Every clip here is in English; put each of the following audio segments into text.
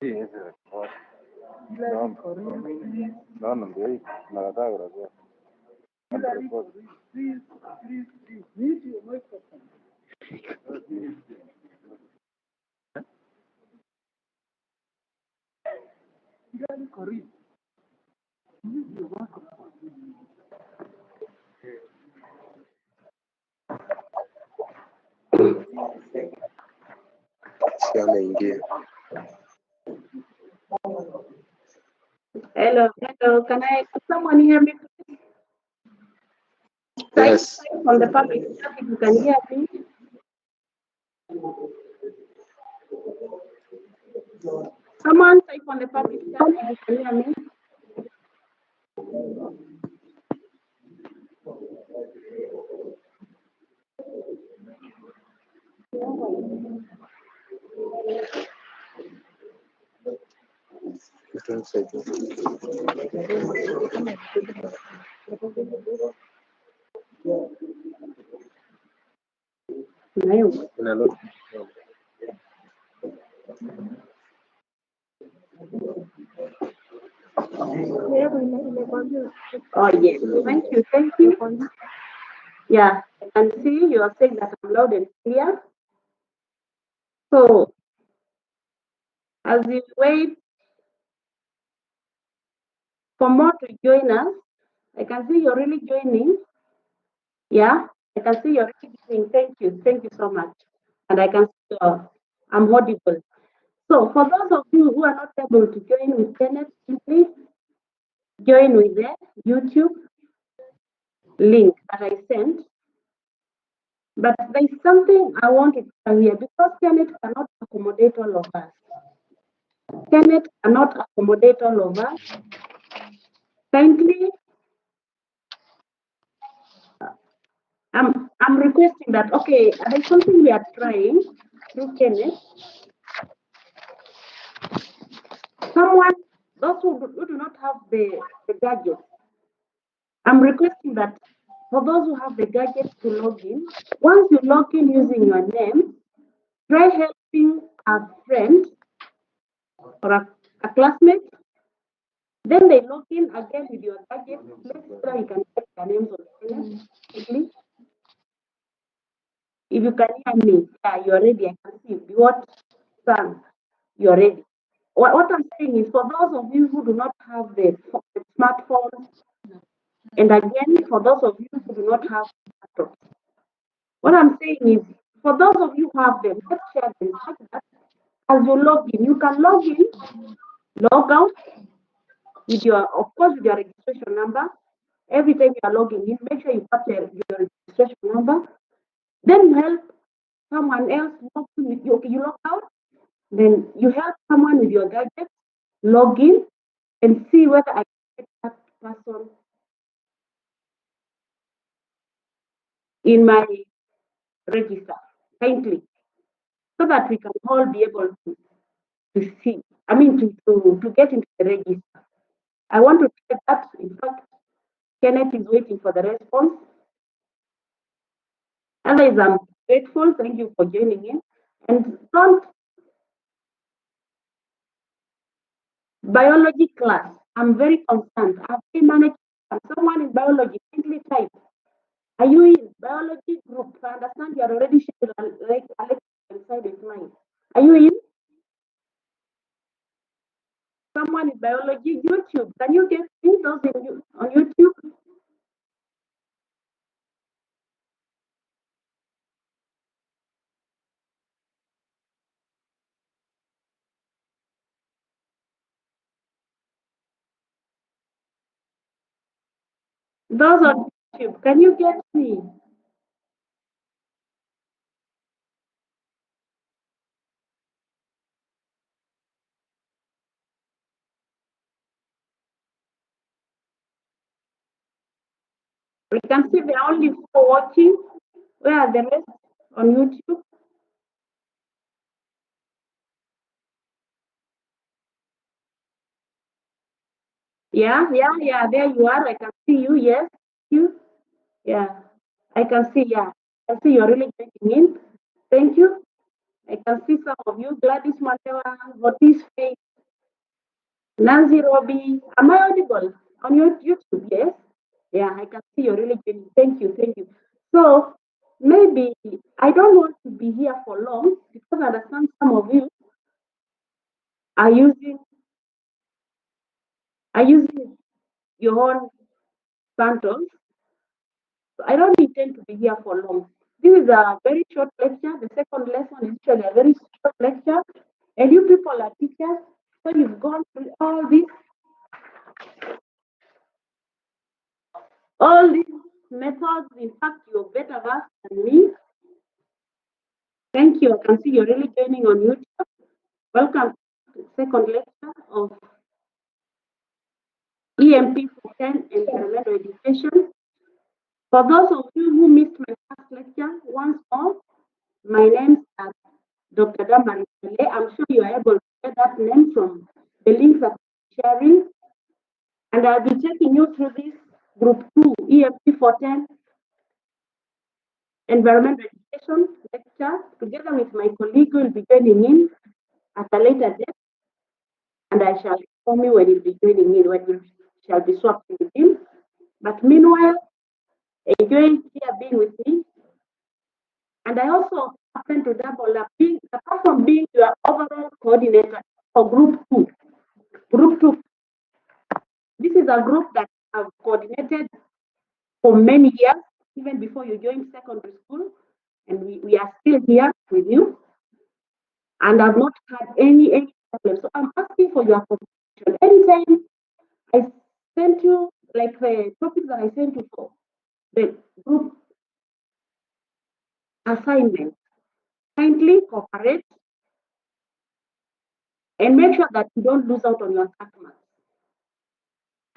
Sí, ese es no, no, ndio hii nataka kurejea. Si ameingia. Hello, hello. Can someone hear me? Yes. On the public chat, if you can hear me. Someone type on the public chat if you can hear me. Unalo. Oh yes, thank you, thank you. Yeah, I can see you are saying that I'm loud and clear. So as you wait for more to join us, I can see you're really joining. Yeah, I can see you're really joining. Thank you so much. And I can see I'm audible. So for those of you who are not able to join with Kenneth, please join with the YouTube link that I sent. But there's something I want to tell here because Kenneth cannot accommodate all of us. Kenneth cannot accommodate all of us. Kindly, I'm requesting that, okay, there's something we are trying through Kenneth. Someone, those who do not have the gadget, I'm requesting that for those who have the gadget to log in, once you log in using your name, try helping a friend or a classmate. Then they log in again with your gadget. Let's try you can check the names of the quickly. If you can hear me, yeah, you're ready. I can see you. What son? You're ready. What I'm saying is for those of you who do not have the smartphones, and again, for those of you who do not have laptops, what I'm saying is for those of you who have them, let's share them so that as you log in, you can log in, log out with your, of course, with your registration number. Every time you are logging in, make sure you put your registration number. Then you help someone else log in with you. Okay, you log out. Then you help someone with your gadget, log in, and see whether I can get that person in my register, kindly, so that we can all be able to see. I mean, to get into the register. I want to try that. In fact, Kenneth is waiting for the response. Otherwise, I'm grateful. Thank you for joining in. And don't biology class. I'm very concerned. I've been managed. Someone in biology, kindly type. Are you in biology group? I understand you are already sharing like Alex inside is mine. Are you in? Someone in biology YouTube. Can you get me those on YouTube? Those on YouTube. Can you get me? We can see there are only 4 watching. Where are the rest on YouTube? Yeah, there you are. I can see you. Yes, you. Yeah, I can see. Yeah, I see you're really getting in. Thank you. I can see some of you. Gladys Matewa, Otis Faith, Nancy Robbie. Am I audible on your YouTube? Yes. Yeah, I can see you're really getting. Thank you. So maybe I don't want to be here for long because I understand some of you are using your own bundles. So I don't intend to be here for long. This is a very short lecture. The second lesson is usually a very short lecture. And you people are teachers, so you've gone through all these methods. In fact, you're better versed than me. Thank you. I can see you're really joining on YouTube. Welcome to the second lecture of EMP for 10 environmental education. For those of you who missed my first lecture, once more, my name is Dr. Damari. I'm sure you are able to get that name from the links that I'm sharing. And I'll be taking you through this Group 2 EMP for 10 environmental education lecture together with my colleague who will be joining in at a later date. And I shall inform you when he'll be joining in, when we shall be swapping with him. But meanwhile, enjoy here being with me. And I also happen to double up, apart from being your overall coordinator for Group 2. Group 2, this is a group that I've coordinated for many years, even before you joined secondary school. And we are still here with you. And I've not had any problem. So I'm asking for your cooperation. Anytime I sent you, like the topics that I sent you for the group assignment, kindly cooperate and make sure that you don't lose out on your marks.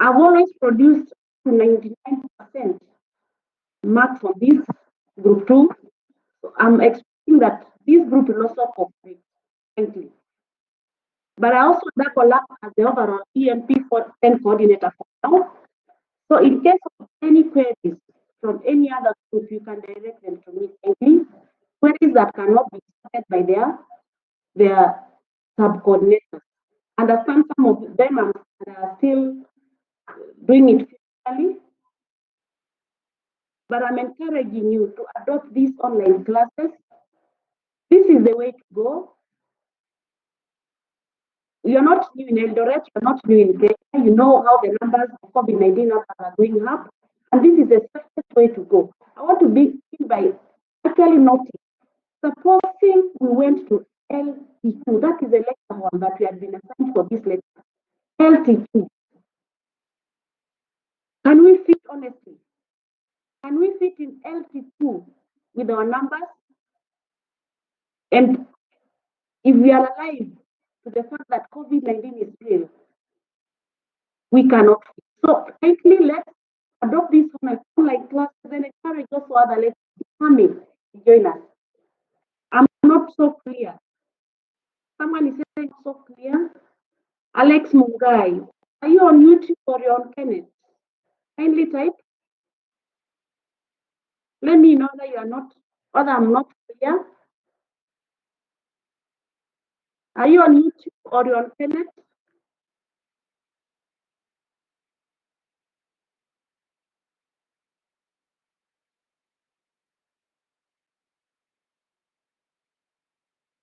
I've always produced to 99% marks from this group 2. So I'm expecting that this group will also cooperate, frankly. But I also double up as the overall EMP for 10 coordinator for now. So in case of any queries from any other group, you can direct them to me. Any queries that cannot be started by their sub-coordinators. Understand some of them are still doing it physically, but I'm encouraging you to adopt these online classes. This is the way to go. You're not new in Eldoret, you're not new in Kenya. You know how the numbers of COVID-19 are going up, and this is the safest way to go. I want to begin by actually noting, supposing we went to LT2, that is the lecture one that we had been assigned for this lecture. LT2. Can we fit, honestly? Can we fit in LT2 with our numbers? And if we are alive to the fact that COVID-19 is real, we cannot fit. So frankly, let's adopt this online classes and encourage also other lecturers to come in and join us. I'm not so clear. Someone is saying so clear. Alex Mungai, are you on YouTube or you're on Kenneth? Kindly type. Let me know that you are not, whether I'm not clear. Are you on YouTube or you're on Kenneth?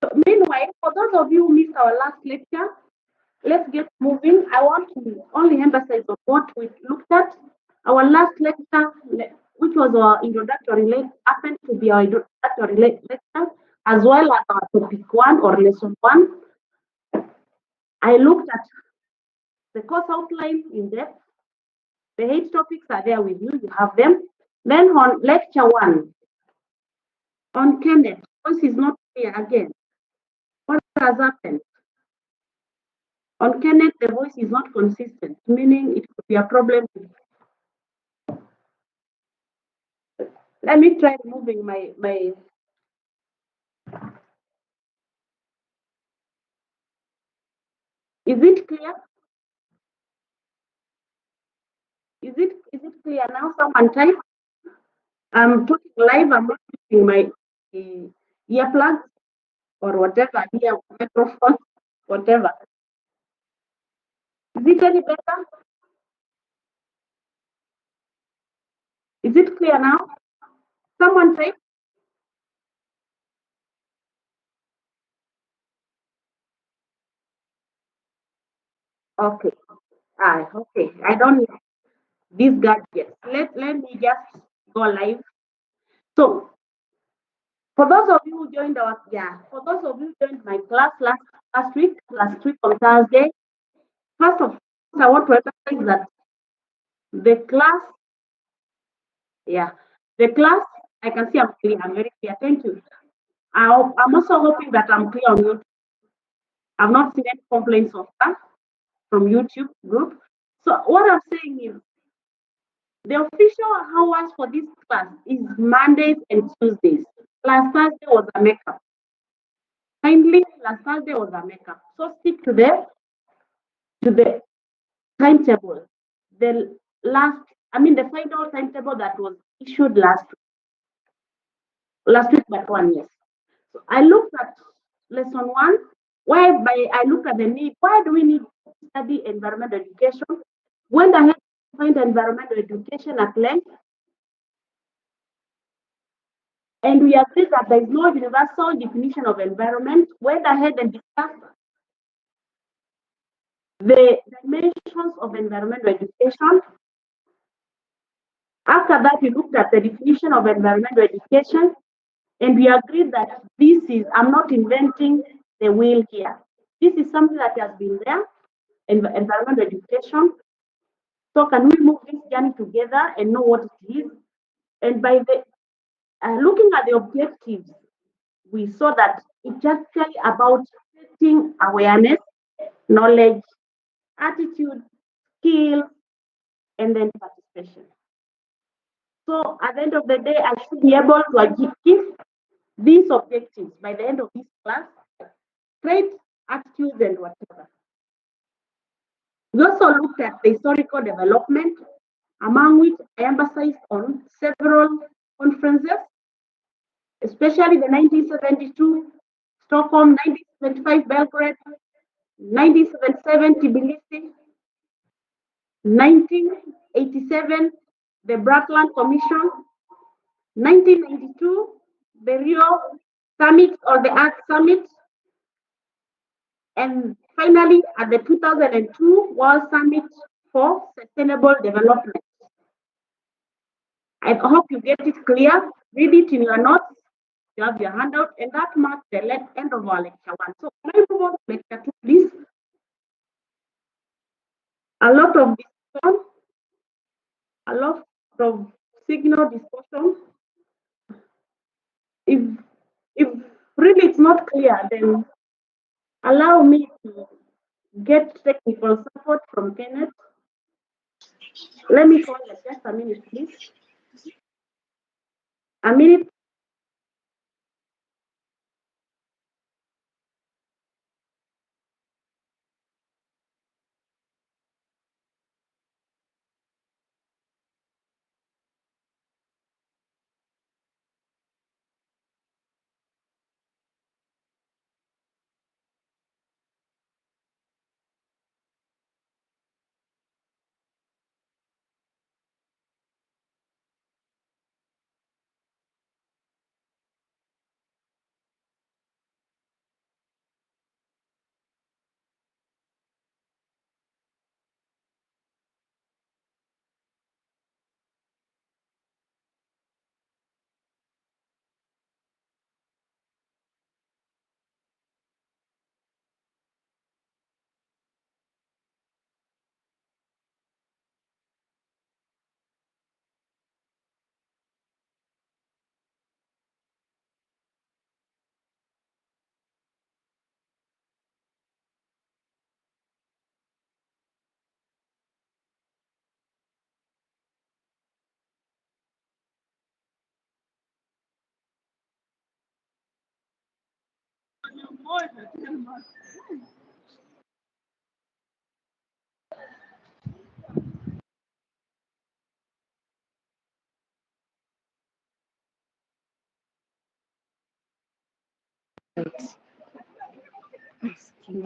So meanwhile, for those of you who missed our last lecture, let's get moving. I want to only emphasize on what we looked at. Our last lecture, which was our introductory lecture, happened to be our introductory lecture, as well as our topic 1 or lesson 1. I looked at the course outline in depth. The 8 topics are there with you, you have them. Then on lecture 1, on Kenneth, voice is not clear again. What has happened? On Kenneth, the voice is not consistent, meaning it could be a problem. Let me try removing my Is it clear? Is it clear now? Someone type. I'm putting live. I'm not using my earplugs or whatever here, microphone, whatever. Is it any better? Is it clear now? Someone type. Okay. Okay. I don't need these gadgets. Let me just go live. So for those of you who joined for those of you who joined my class last week on Thursday, first of all, I want to emphasize that the class, the class, I can see I'm clear, I'm very clear. Thank you. I'm also hoping that I'm clear on YouTube. I've not seen any complaints of that from YouTube group. So what I'm saying is the official hours for this class is Mondays and Tuesdays. Last Thursday was a makeup. Kindly, last Thursday was a makeup. So stick to the timetable. The the final timetable that was issued last week, but 1 year. So I looked at lesson 1, whereby I looked at the need. Why do we need to study environmental education? Went ahead to find environmental education at length, and we agreed that there is no universal definition of environment. Went ahead and discussed the dimensions of environmental education. After that, we looked at the definition of environmental education, and we agreed that I'm not inventing the wheel here. This is something that has been there in environmental education. So can we move this journey together and know what it is? And by looking at the objectives, we saw that it's actually about creating awareness, knowledge, attitude, skill, and then participation. So at the end of the day, I should be able to achieve these objectives by the end of this class, traits, attitudes, and whatever. We also looked at the historical development, among which I emphasized on several conferences, especially the 1972 Stockholm, 1975 Belgrade, 1977 Tbilisi, 1987 the Brundtland Commission, 1992 the Rio Summit or the Earth Summit, and finally at the 2002 World Summit for Sustainable Development. I hope you get it clear. Read it in your notes. You have your handout, and that marks the end of our lecture 1. So can I move on to lecture 2, please? A lot of discussion, a lot of signal discussion. If really it's not clear, then allow me to get technical support from Kenneth. Let me pause just a minute, please. A minute.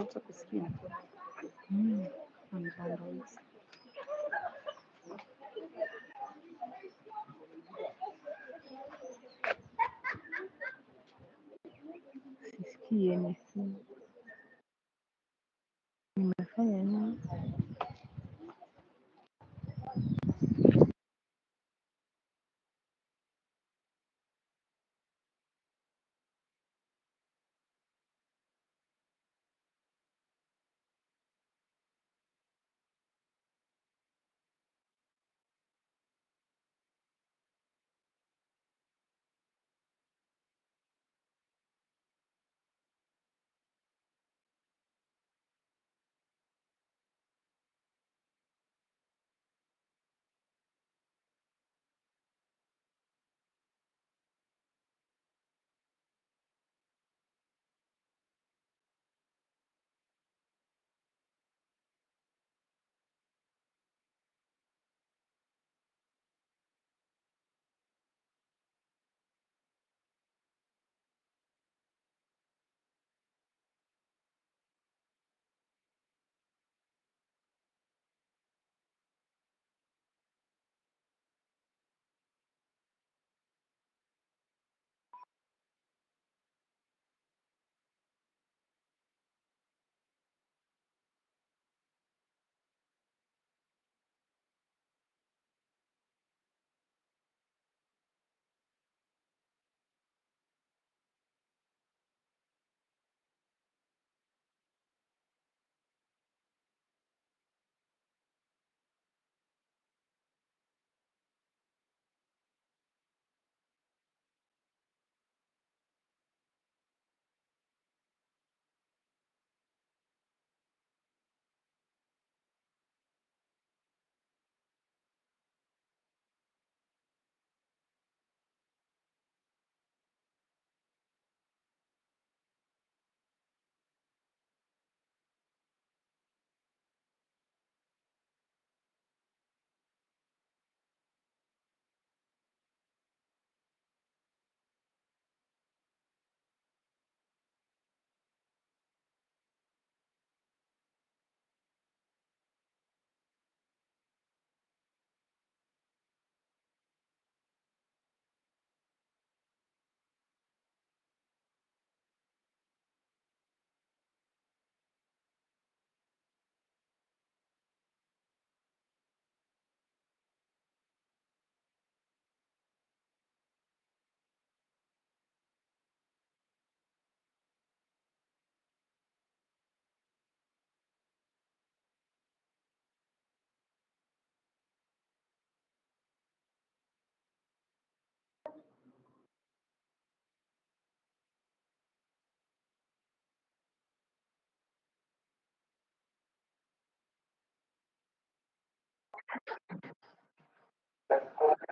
Acha kusikia. Sisikie nimefanya nini?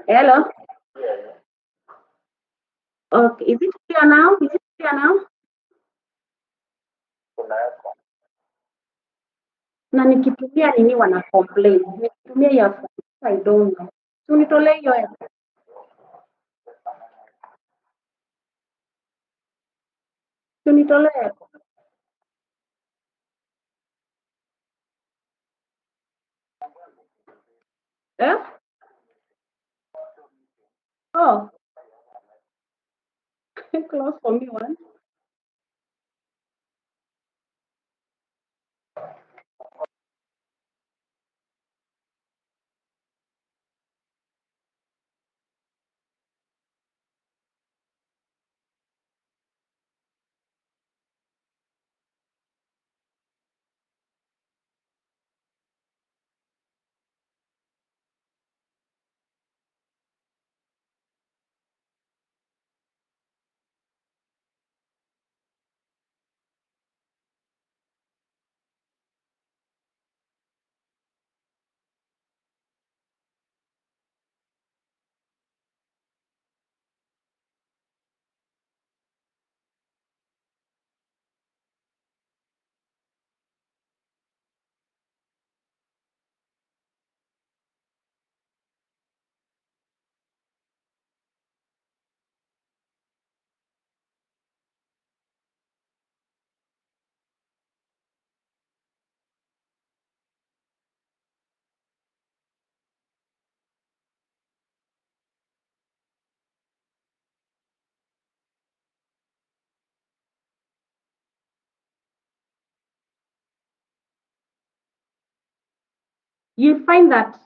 Hello. Okay, is it clear now? Is it clear now? Na nikitumia nini wana complain? Nikitumia ya I don't know. So nitolee hiyo ya. So nitolee. Eh? Oh, close for me one. you'll find that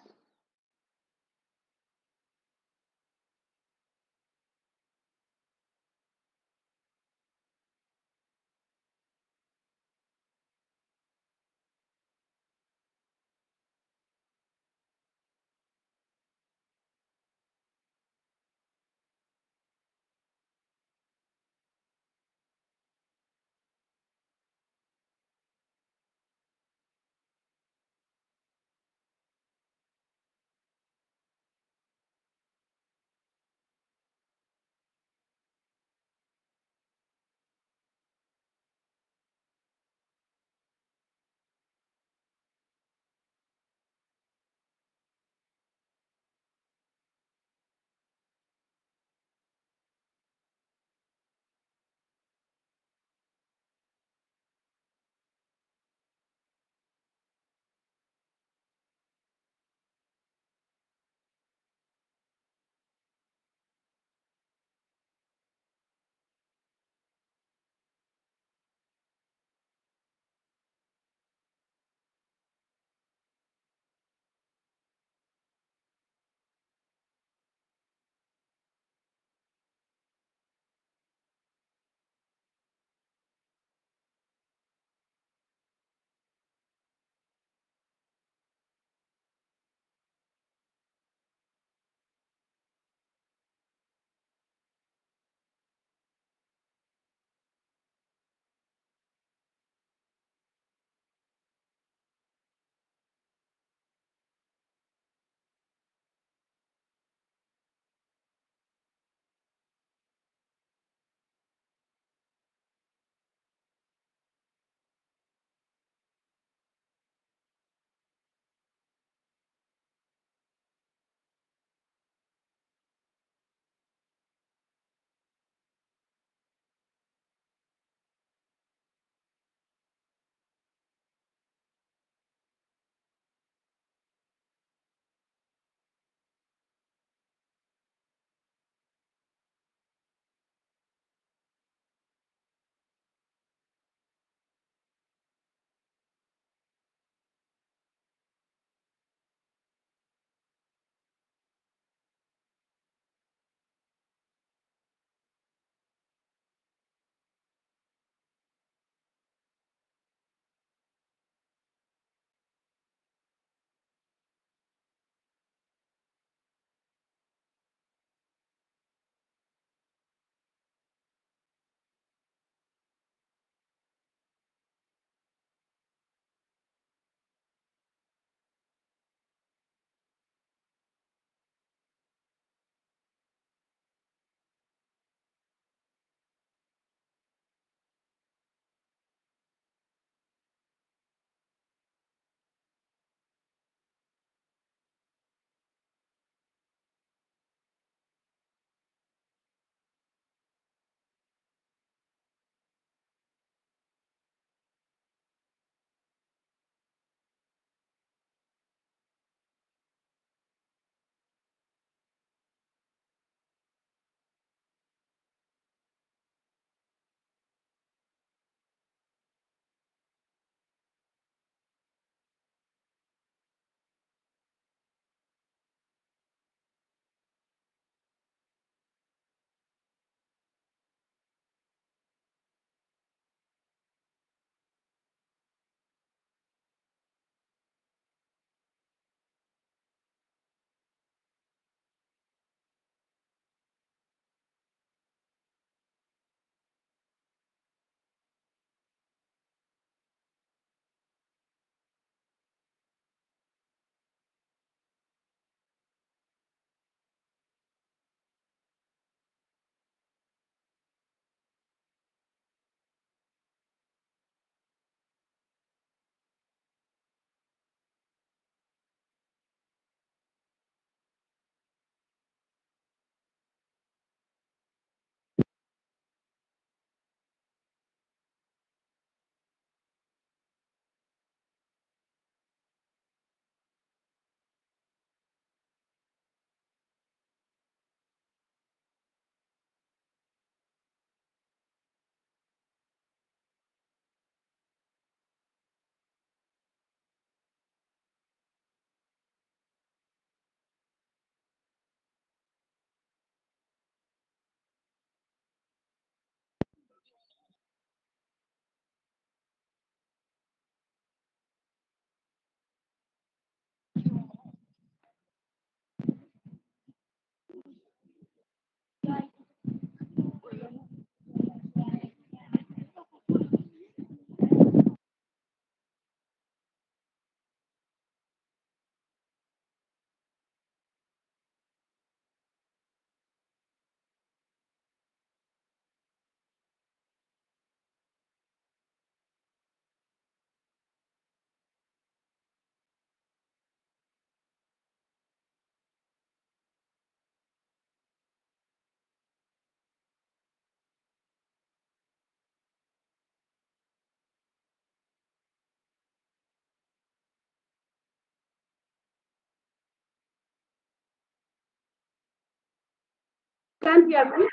can't hear me?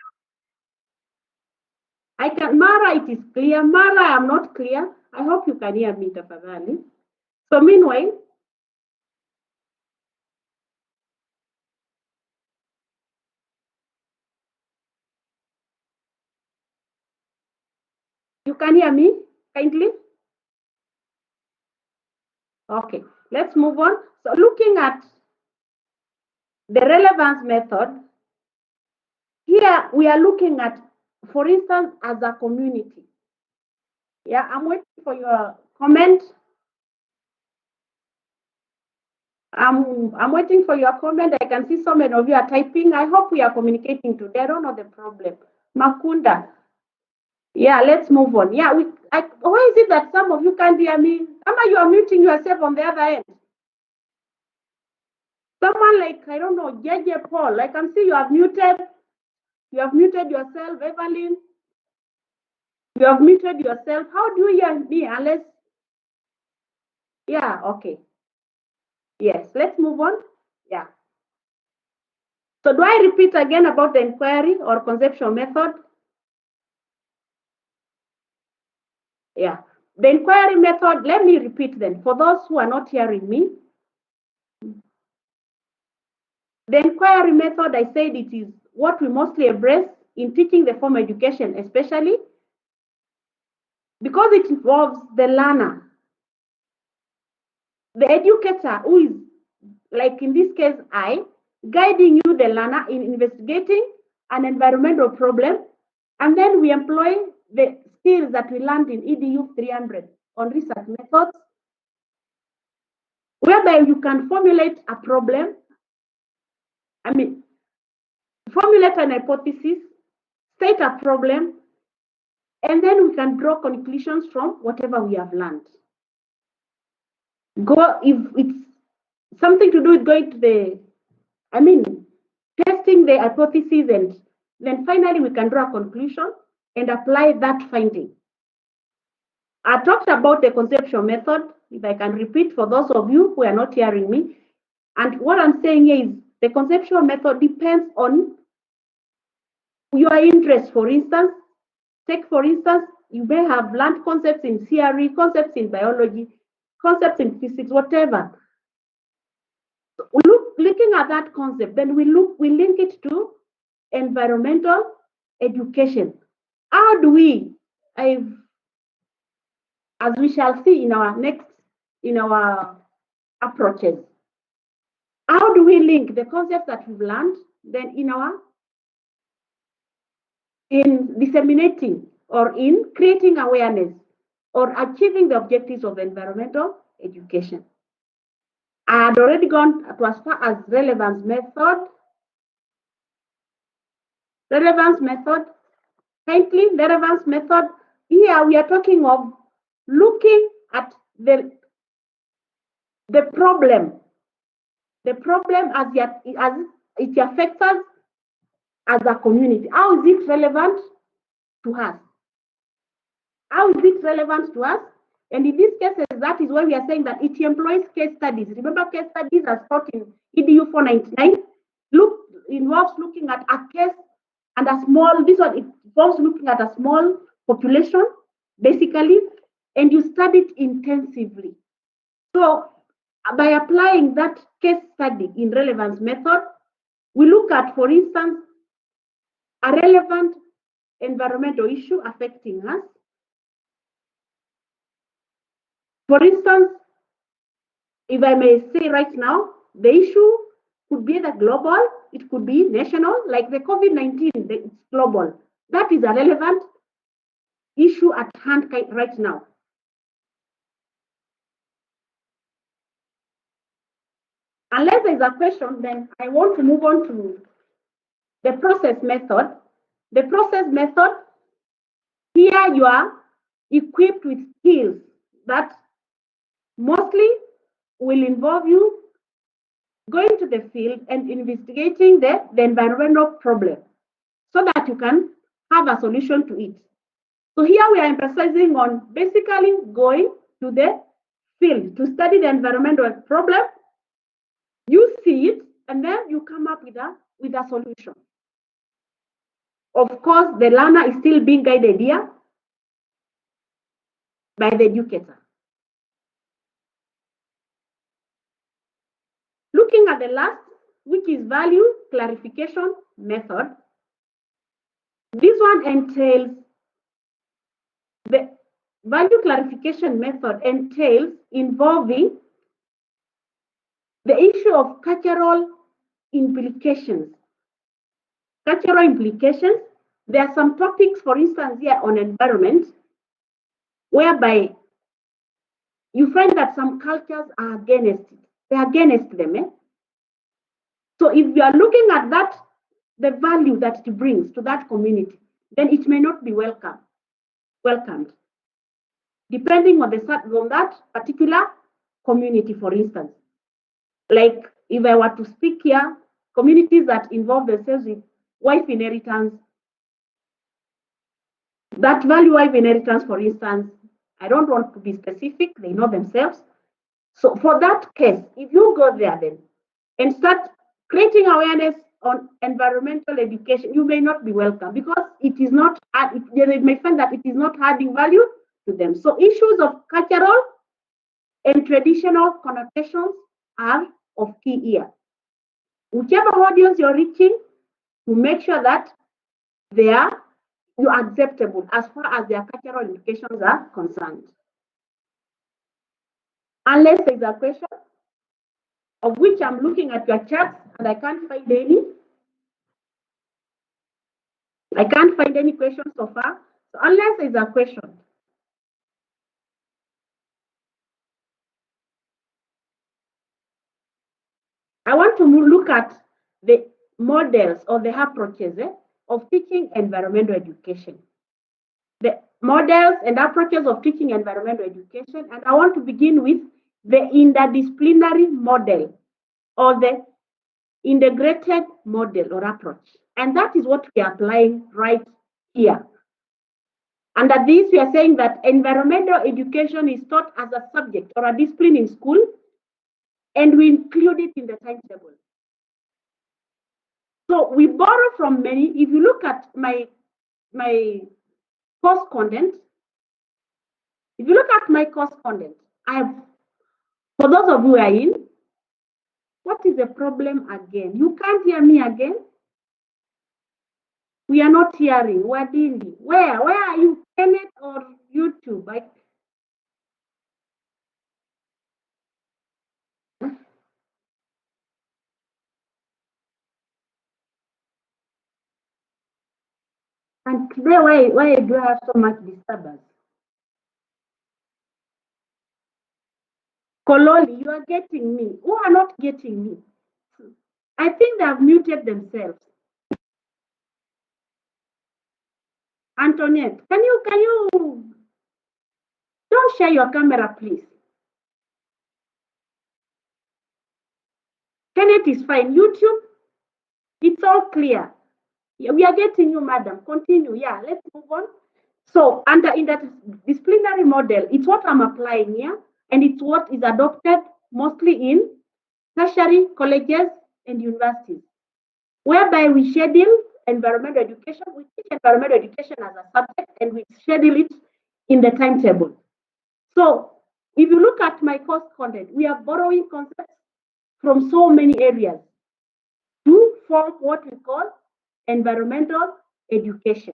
I can, Mara, it is clear. Mara, I am not clear. I hope you can hear me, tafadhali. So meanwhile, you can hear me kindly? Okay, let's move on. So looking at the relevance method, here we are looking at, for instance, as a community. Yeah, I'm waiting for your comment. I'm waiting for your comment. I can see so many of you are typing. I hope we are communicating today. I don't know the problem. Makunda. Yeah, let's move on. Yeah, why is it that some of you can't hear me? Ama, you are muting yourself on the other end. Someone like, I don't know, JJ Paul. I can see you have muted. You have muted yourself, Evelyn. You have muted yourself. How do you hear me? Unless, yeah, okay. Yes, let's move on. Yeah. So do I repeat again about the inquiry or conceptual method? Yeah. The inquiry method, let me repeat then. For those who are not hearing me, the inquiry method, I said it is what we mostly embrace in teaching the formal education, especially because it involves the learner, the educator, who is, like in this case, I, guiding you, the learner, in investigating an environmental problem, and then we employ the skills that we learned in EDU 300 on research methods, whereby you can formulate a problem, formulate an hypothesis, state a problem, and then we can draw conclusions from whatever we have learned. If it's something to do with going to the, testing the hypothesis, and then finally we can draw a conclusion and apply that finding. I talked about the conceptual method, if I can repeat for those of you who are not hearing me. And what I'm saying here is the conceptual method depends on your interest. For instance, for instance, you may have learned concepts in theory, concepts in biology, concepts in physics, whatever. Looking at that concept, then we link it to environmental education. How do we, as we shall see in our approaches, how do we link the concepts that we've learned then in disseminating or in creating awareness or achieving the objectives of environmental education? I had already gone to as far as relevance method. Relevance method, kindly, relevance method. Here we are talking of looking at the problem. The problem as it affects us as a community. How is it relevant to us? How is it relevant to us? And in these cases, that is why we are saying that it employs case studies. Remember, case studies as taught in EDU 499 involves looking at a case and a small, this one, it involves looking at a small population, basically, and you study it intensively. So by applying that case study in relevance method, we look at, for instance, a relevant environmental issue affecting us. For instance, if I may say right now, the issue could be either global, it could be national, like the COVID-19, it's global. That is a relevant issue at hand right now. Unless there's a question, then I want to move on to the process method. The process method, here you are equipped with skills that mostly will involve you going to the field and investigating the environmental problem so that you can have a solution to it. So here we are emphasizing on basically going to the field to study the environmental problem. You see it, and then you come up with a solution. Of course, the learner is still being guided here by the educator. Looking at the last, which is value clarification method. This one entails, the value clarification method entails involving the issue of cultural implications. Cultural implications, there are some topics, for instance, here on environment, whereby you find that some cultures are against it. They're against them. So if you are looking at that, the value that it brings to that community, then it may not be welcomed, depending on that particular community, for instance. Like if I were to speak here, communities that involve themselves with wife inheritance, that value wife inheritance, for instance, I don't want to be specific, they know themselves. So for that case, if you go there then and start creating awareness on environmental education, you may not be welcome because it is not, they may find that it is not adding value to them. So issues of cultural and traditional connotations are of key here. Whichever audience you're reaching, to make sure that you're acceptable as far as their cultural implications are concerned. Unless there's a question of which I'm looking at your charts and I can't find any. I can't find any questions so far. So unless there's a question. I want to look at the models or the approaches of teaching environmental education. The models and approaches of teaching environmental education, and I want to begin with the interdisciplinary model or the integrated model or approach. And that is what we are applying right here. Under this, we are saying that environmental education is taught as a subject or a discipline in school, and we include it in the timetable. So we borrow from many. If you look at my course content, for those of you who are in, what is the problem again? You can't hear me again? We are not hearing. We're dealing. Where are you? Tenet or YouTube? And today, why do I have so much disturbance? Kololi, you are getting me. Who are not getting me? I think they have muted themselves. Antoinette, can you don't share your camera, please? Tenet is fine. YouTube, it's all clear. We are getting you, madam. Continue. Yeah, let's move on. So in that disciplinary model, it's what I'm applying here, and it's what is adopted mostly in tertiary colleges and universities, whereby we schedule environmental education. We teach environmental education as a subject, and we schedule it in the timetable. So if you look at my course content, we are borrowing concepts from so many areas to form what we call environmental education.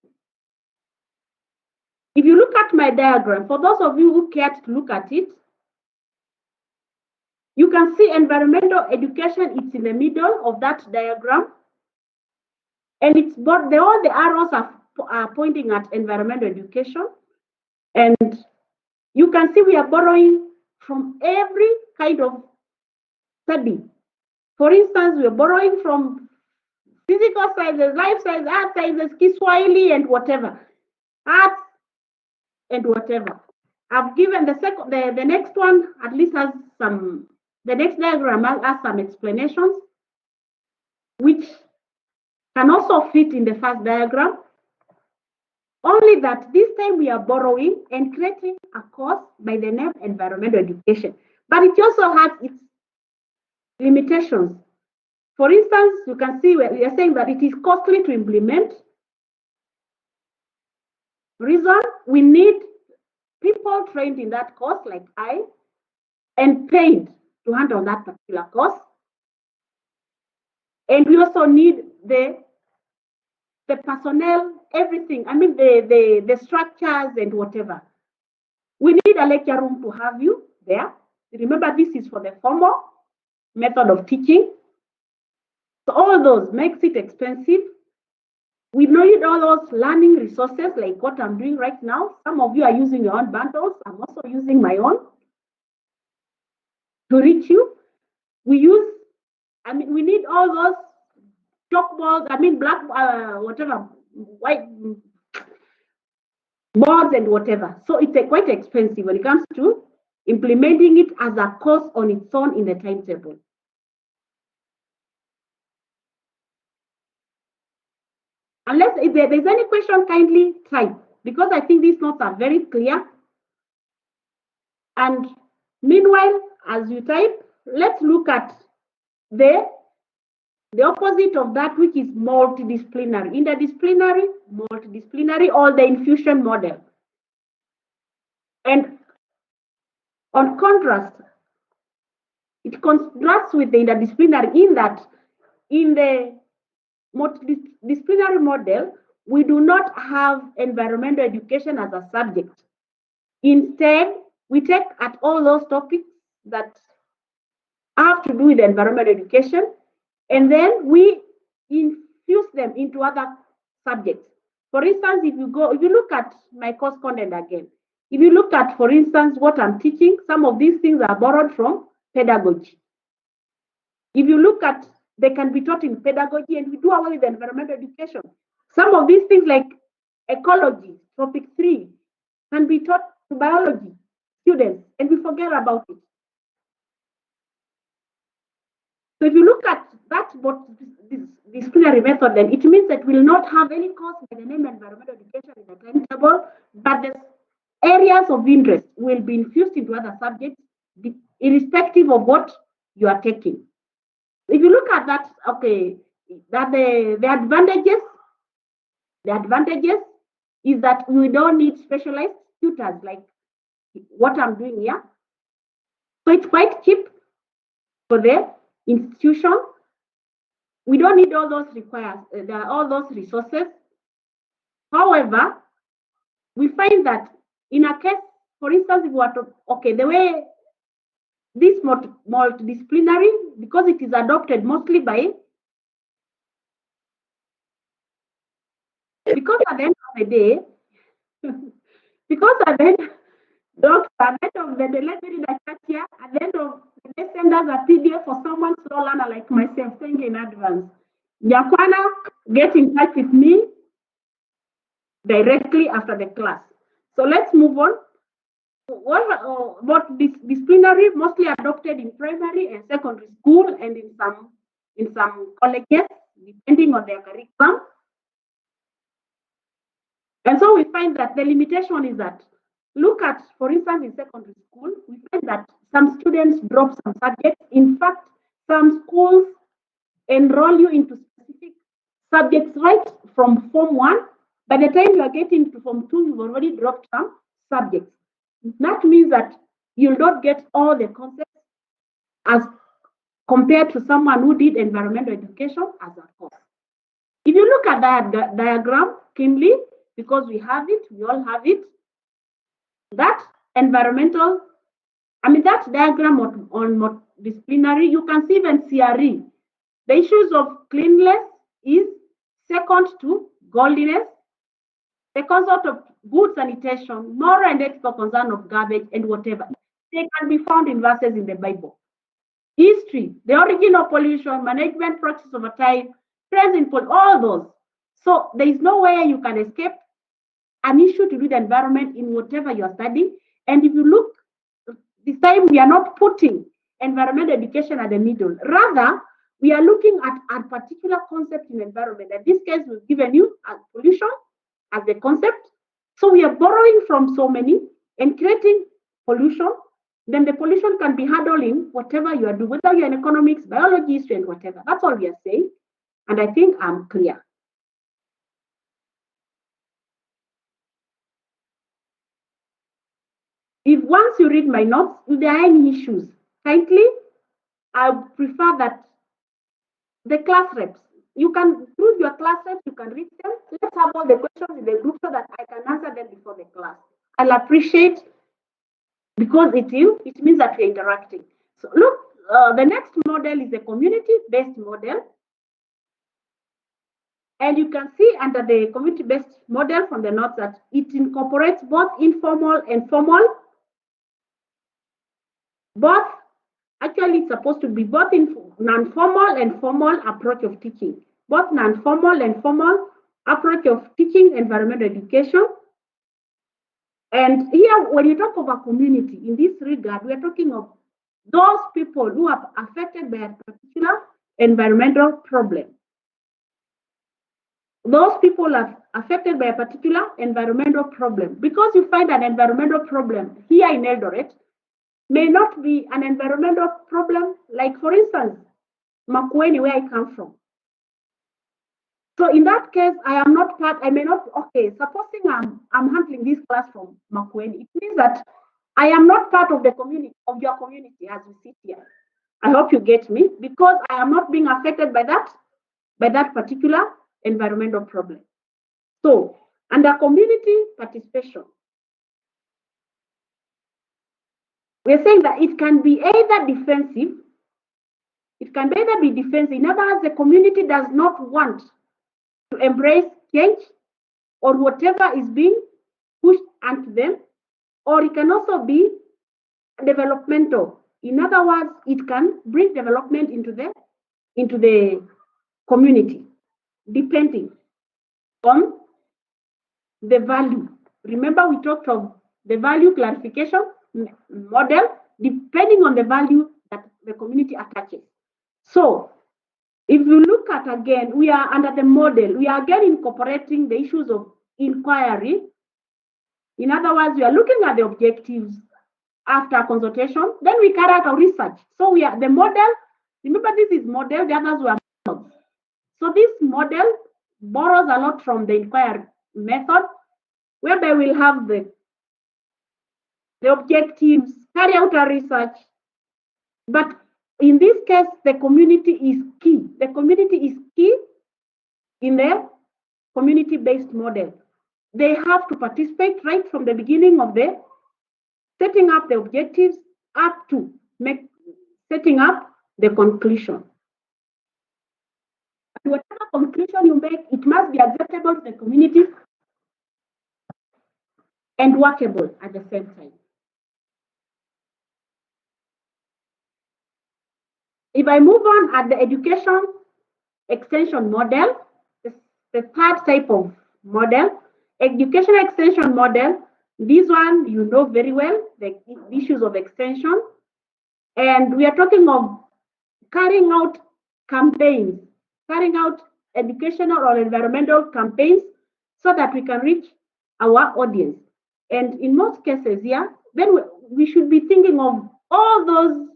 If you look at my diagram, for those of you who cared to look at it, you can see environmental education, it's in the middle of that diagram. And it's all the arrows are pointing at environmental education. And you can see we are borrowing from every kind of study. For instance, we are borrowing from physical sciences, life sciences, art sciences, Kiswahili, and whatever. Arts and whatever. I've given the next one at least has some, the next diagram has some explanations, which can also fit in the first diagram. Only that this time we are borrowing and creating a course by the name environmental education. But it also has its limitations. For instance, you can see where we are saying that it is costly to implement, Reason, we need people trained in that course, like I, and paid to handle that particular course. And we also need the personnel, everything. I mean, the structures and whatever. We need a lecture room to have you there. Remember, this is for the formal method of teaching. So all those makes it expensive. We need all those learning resources like what I'm doing right now. Some of you are using your own bundles. I'm also using my own to reach you. We need all those chalkboards, black, whatever, white boards and whatever. So it's quite expensive when it comes to implementing it as a course on its own in the timetable. Unless if there's any question, kindly type, because I think these notes are very clear. And meanwhile, as you type, let's look at the opposite of that, which is multidisciplinary, interdisciplinary, multidisciplinary, or the infusion model. And on contrast, it contrasts with the interdisciplinary in that in the multidisciplinary model, we do not have environmental education as a subject. Instead, we take at all those topics that have to do with environmental education, and then we infuse them into other subjects. For instance, if you look at my course content again, if you look at, for instance, what I'm teaching, some of these things are borrowed from pedagogy. If you look at, they can be taught in pedagogy, and we do away with environmental education. Some of these things like ecology, topic 3, can be taught to biology students, and we forget about it. So if you look at that disciplinary method, then it means that we'll not have any course by the name environmental education in the timetable, but the areas of interest will be infused into other subjects, irrespective of what you are taking. If you look at that, okay, that the advantages is that we don't need specialized tutors like what I'm doing here. So it's quite cheap for the institution. We don't need all those all those resources. However, we find that in a case, for instance, if we are to, okay, the way this multidisciplinary, because it is adopted mostly by, because at the end of the day, because at the end, doctor, at the end of the day, let me read a chat here, at the end of the day, send us a PDF for someone slow learner like myself, thank you in advance. Yakwana, get in touch with me directly after the class. So let's move on. What disciplinary, mostly adopted in primary and secondary school and in some colleges, depending on their curriculum. And so we find that the limitation is that, look at, for instance, in secondary school, we find that some students drop some subjects. In fact, some schools enroll you into specific subjects right from Form 1. By the time you are getting to Form 2, you've already dropped some subjects. That means that you'll not get all the concepts as compared to someone who did environmental education as a course. If you look at that diagram keenly, because we have it, we all have it, that environmental, that diagram on disciplinary, you can see even CRE. The issues of cleanliness is second to godliness. The concept of good sanitation, moral and ethical concern of garbage and whatever, they can be found in verses in the Bible. History, the origin of pollution, management practice over time, present for all those. So there is no way you can escape an issue to do the environment in whatever you are studying. And if you look, this time we are not putting environmental education at the middle. Rather, we are looking at a particular concept in environment. In this case, we've given you as pollution as the concept. So we are borrowing from so many and creating pollution. Then the pollution can be handled in whatever you are doing, whether you're in economics, biology, history, and whatever. That's all we are saying. And I think I'm clear. if once you read my notes, if there are any issues, kindly, I prefer that the class reps, you can choose your class reps, you can read them. Let's have all the questions in the group so that I can answer them before the class. I'll appreciate, because it means that we're interacting. So look, the next model is a community-based model. And you can see under the community-based model from the notes that it incorporates both informal and formal. Both, actually it's supposed to be both in non-formal and formal approach of teaching. Both non-formal and formal approach of teaching environmental education. And here, when you talk about community, in this regard, we are talking of those people who are affected by a particular environmental problem. Those people are affected by a particular environmental problem. Because you find an environmental problem here in Eldoret, may not be an environmental problem, like for instance, Makueni, where I come from. So in that case, I am not part, I may not, okay, supposing I'm handling this class from Makueni, it means that I am not part of the community, of your community as we sit here. I hope you get me, because I am not being affected by that particular environmental problem. So under community participation, we're saying that it can be either defensive, it can either be defensive. In other words, the community does not want to embrace change or whatever is being pushed onto them, or it can also be developmental. In other words, it can bring development into the community, depending on the value. Remember, we talked of the value clarification model, depending on the value that the community attaches. So if you look at again, we are under the model, we are again incorporating the issues of inquiry. In other words, we are looking at the objectives after consultation, then we carry out our research. So we are the model, remember this is model, the others were models. So this model borrows a lot from the inquiry method, whereby we'll have the objectives, carry out our research. But in this case, the community is key. The community is key in the community-based model. They have to participate right from the beginning of the setting up the objectives up to setting up the conclusion. And whatever conclusion you make, it must be acceptable to the community and workable at the same time. If I move on at the education extension model, the third type of model, education extension model, this one you know very well, the issues of extension. And we are talking of carrying out campaigns, carrying out educational or environmental campaigns so that we can reach our audience. And in most cases here, then we should be thinking of all those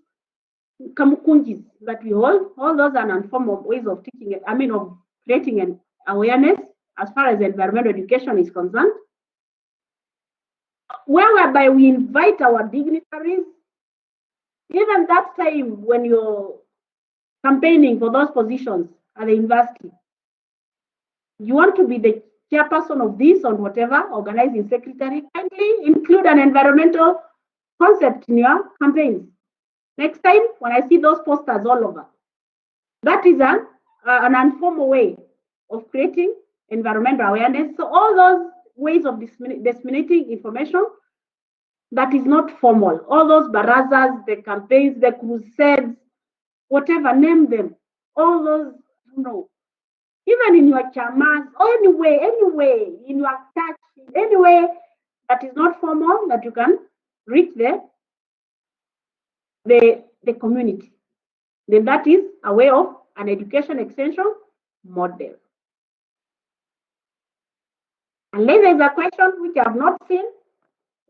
kamukunjis that we hold, all those are non-formal ways of teaching, of creating an awareness as far as environmental education is concerned, whereby we invite our dignitaries, even that time when you're campaigning for those positions at the university, you want to be the chairperson of this or whatever, organizing secretary, kindly include an environmental concept in your campaigns. Next time, when I see those posters all over, that is an informal way of creating environmental awareness. So all those ways of disseminating information that is not formal, all those barazas, the campaigns, the crusades, whatever, name them, all those, even in your chamas, anyway, in your touch, anyway that is not formal, that you can reach the community. Then that is a way of an education extension model. Unless there is a question which I have not seen,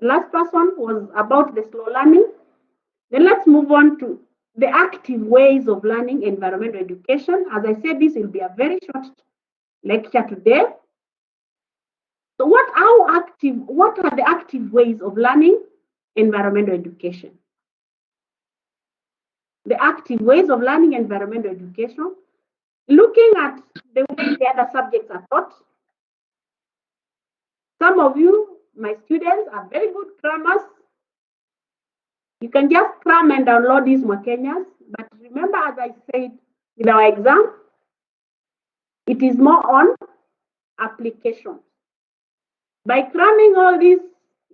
the last person was about the slow learning. Then let's move on to the active ways of learning environmental education. As I said, this will be a very short lecture today. So what are the active ways of learning environmental education. The active ways of learning environmental education, looking at the way the other subjects are taught. Some of you, my students, are very good crammers. You can just cram and download these Mwakenyas, but remember, as I said, with our exam, it is more on application. By cramming all this,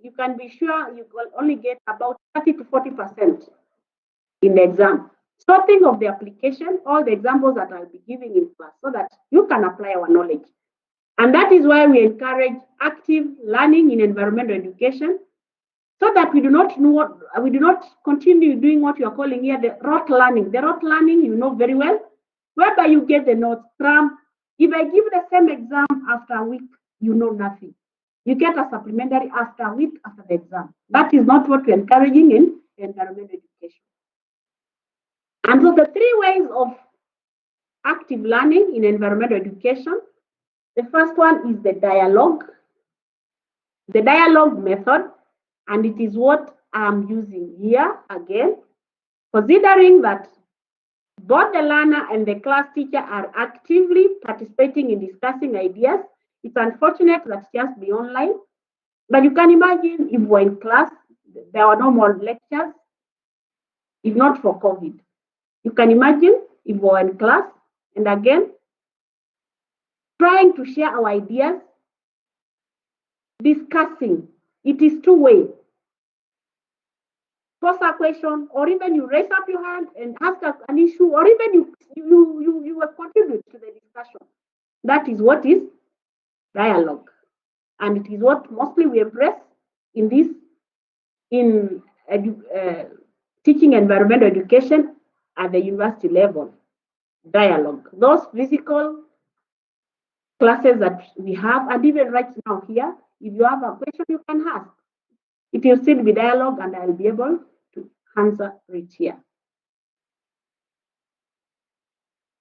you can be sure you will only get about 30 to 40% in the exam. So think of the application, all the examples that I'll be giving in class, so that you can apply our knowledge. And that is why we encourage active learning in environmental education, so that we do not continue doing what you are calling here the rote learning. The rote learning, you know very well, whereby you get the notes, cram. If I give the same exam after a week, you know nothing. You get a supplementary after a week after the exam. That is not what we're encouraging in environmental education. And so the three ways of active learning in environmental education, the first one is the dialogue method, and it is what I'm using here again, considering that both the learner and the class teacher are actively participating in discussing ideas. It's unfortunate that it just be online, but you can imagine if we're in class, there are no more lectures, if not for COVID. You can imagine if we're in class, and again, trying to share our ideas, discussing. It is two-way. Pose a question, or even you raise up your hand and ask an issue, or even you will contribute to the discussion. That is what is dialogue, and it is what mostly we embrace in this teaching environmental education at the university level. Dialogue, those physical classes that we have, and even right now here, if you have a question, you can ask. It will still be dialogue, and I'll be able to answer it here.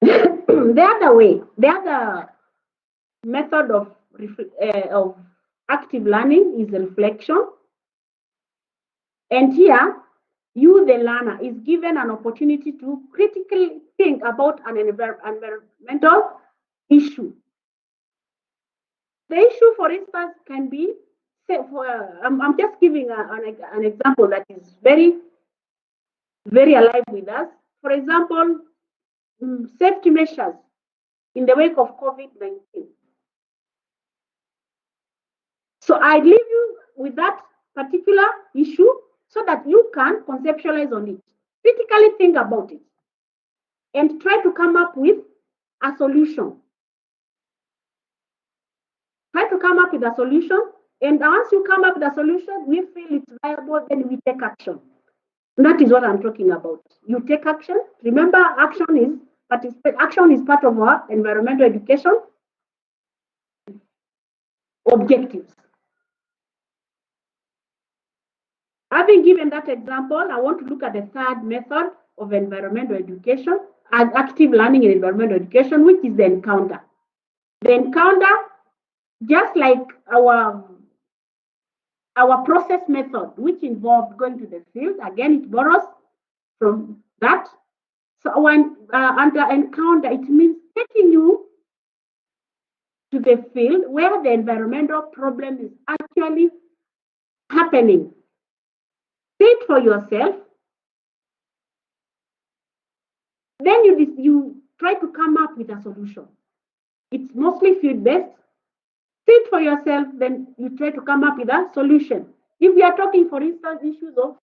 The other method of active learning is reflection. And here, you, the learner, is given an opportunity to critically think about an environmental issue. The issue, for instance, can be, say, I'm just giving an example that is very, very alive with us. For example, safety measures in the wake of COVID-19. So I leave you with that particular issue so that you can conceptualize on it, critically think about it, and try to come up with a solution. Try to come up with a solution, and once you come up with a solution, we feel it's viable, then we take action. And that is what I'm talking about. You take action. Remember, action is part of our environmental education objectives. Having given that example, I want to look at the third method of environmental education, as active learning in environmental education, which is the encounter. The encounter, just like our process method, which involved going to the field, again, it borrows from that. So when under encounter, it means taking you to the field where the environmental problem is actually happening. See it for yourself. Then you try to come up with a solution. It's mostly field-based. See it for yourself, then you try to come up with a solution. If we are talking, for instance, issues of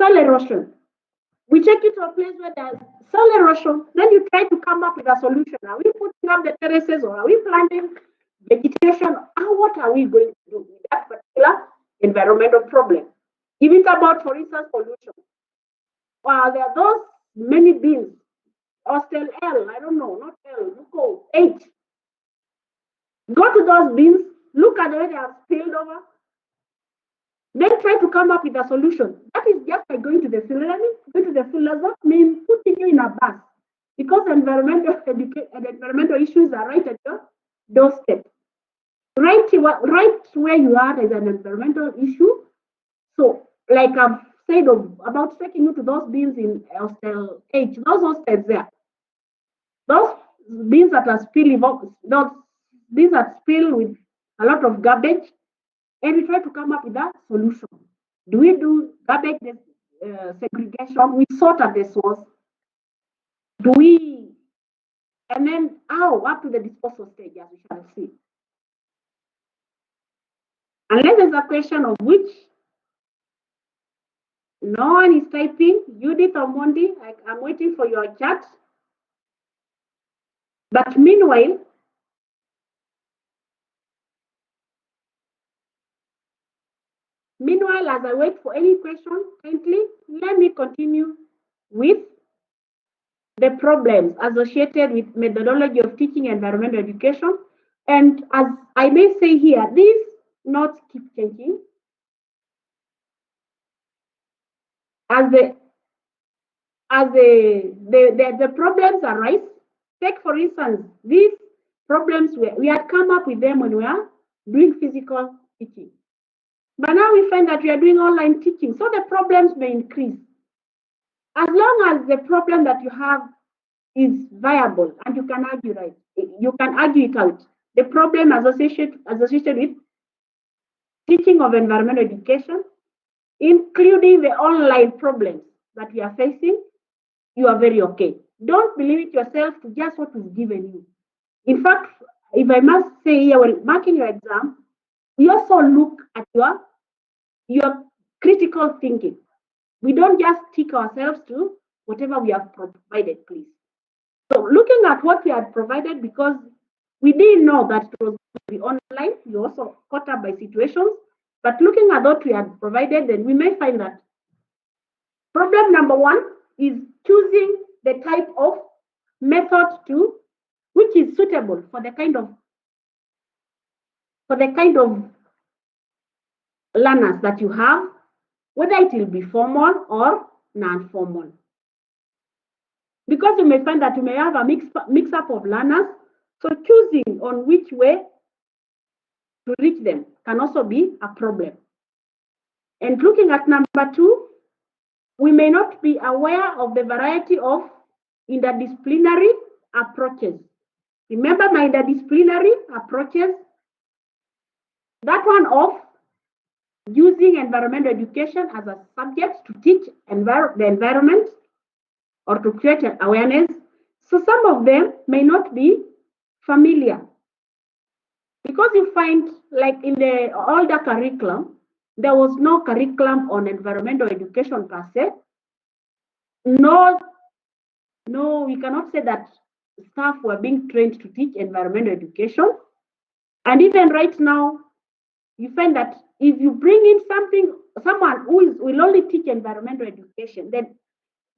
soil erosion, we take you to a place where there's soil erosion, then you try to come up with a solution. Are we putting up the terraces, or are we planting vegetation? What are we going to do with that particular environmental problem? If it's about, for instance, pollution, well, there are those many bins, hostel L, I don't know, not L, look, 8. Go to those bins, look at the way they are spilled over, then try to come up with a solution. That is just like going to the field. Going to the field does not mean putting you in a bus, because environmental issues are right at your doorstep. Right where you are is an environmental issue. So like I've said about taking you to those bins in hostel H, those hostels there, those bins that are those bins that spill with a lot of garbage, and we try to come up with a solution. Do we do garbage segregation? We sort at the source. Do we, and then how up to the disposal stage, as we shall see. Unless there's a question of which no one is typing, Judith or Mondi, I'm waiting for your chat. But meanwhile, as I wait for any question, kindly let me continue with the problems associated with methodology of teaching environmental education. And as I may say here, these notes keep changing. As the problems arise, take for instance, these problems, we had come up with them when we are doing physical teaching. But now we find that we are doing online teaching, so the problems may increase. As long as the problem that you have is viable and you can argue, right? You can argue it out. The problem associated with teaching of environmental education, including the online problems that we are facing, you are very okay. Don't limit yourself to just what is given you. In fact, if I must say here, when marking your exam, we also look at your critical thinking. We don't just stick ourselves to whatever we have provided, please. So looking at what we had provided, because we didn't know that it was going to be online, we also caught up by situations, but looking at what we had provided, then we may find that problem number one is choosing the type of method which is suitable for the kind of learners that you have, whether it will be formal or non-formal. Because you may find that you may have a mix-up of learners, so choosing on which way to reach them can also be a problem. And looking at number two, we may not be aware of the variety of interdisciplinary approaches. Remember my interdisciplinary approaches, that one of using environmental education as a subject to teach the environment or to create an awareness. So some of them may not be familiar. Because you find, like in the older curriculum, there was no curriculum on environmental education per se. No, we cannot say that staff were being trained to teach environmental education. And even right now, you find that if you bring in someone who will only teach environmental education, then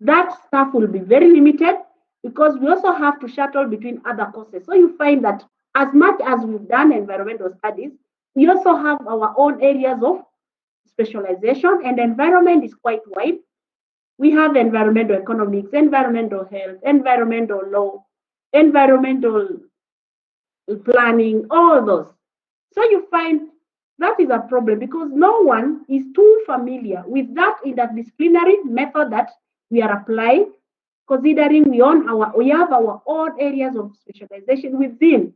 that staff will be very limited, because we also have to shuttle between other courses. So you find that as much as we've done environmental studies, we also have our own areas of specialization, and environment is quite wide. We have environmental economics, environmental health, environmental law, environmental planning, all those. So you find that is a problem, because no one is too familiar with that interdisciplinary method that we are applying, considering we have our own areas of specialization within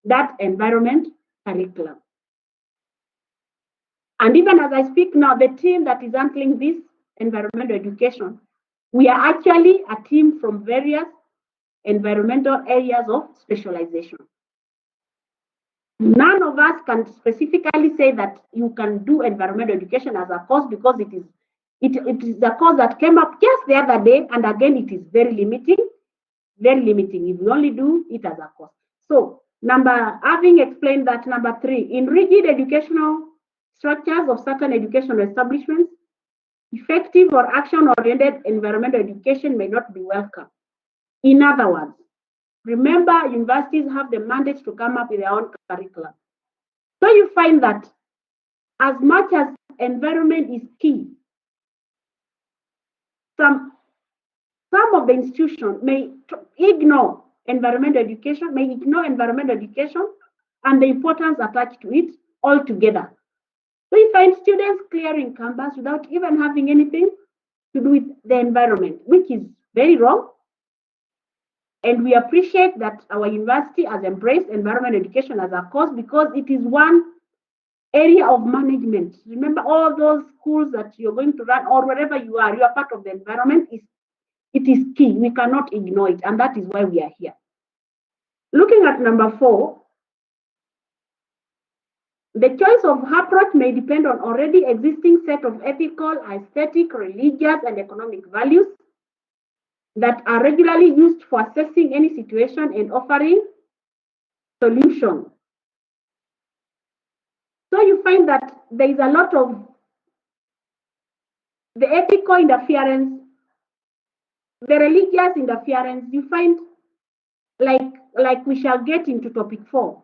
that environment curriculum. And even as I speak now, the team that is handling this environmental education, we are actually a team from various environmental areas of specialization. None of us can specifically say that you can do environmental education as a course, because it is a course that came up just the other day, and again, it is very limiting if we only do it as a course. So having explained that, number three, in rigid educational structures of certain educational establishments, effective or action-oriented environmental education may not be welcome. In other words, remember, universities have the mandate to come up with their own curriculum. So you find that as much as environment is key, some of the institutions may ignore environmental education, and the importance attached to it altogether. So you find students clearing campus without even having anything to do with the environment, which is very wrong. And we appreciate that our university has embraced environment education as a course because it is one area of management. Remember, all those schools that you're going to run or wherever you are part of the environment. It is key. We cannot ignore it, and that is why we are here. Looking at number 4, the choice of approach may depend on already existing set of ethical, aesthetic, religious, and economic values that are regularly used for assessing any situation and offering solutions. So you find that there is a lot of the ethical interference, the religious interference. You find like we shall get into topic 4.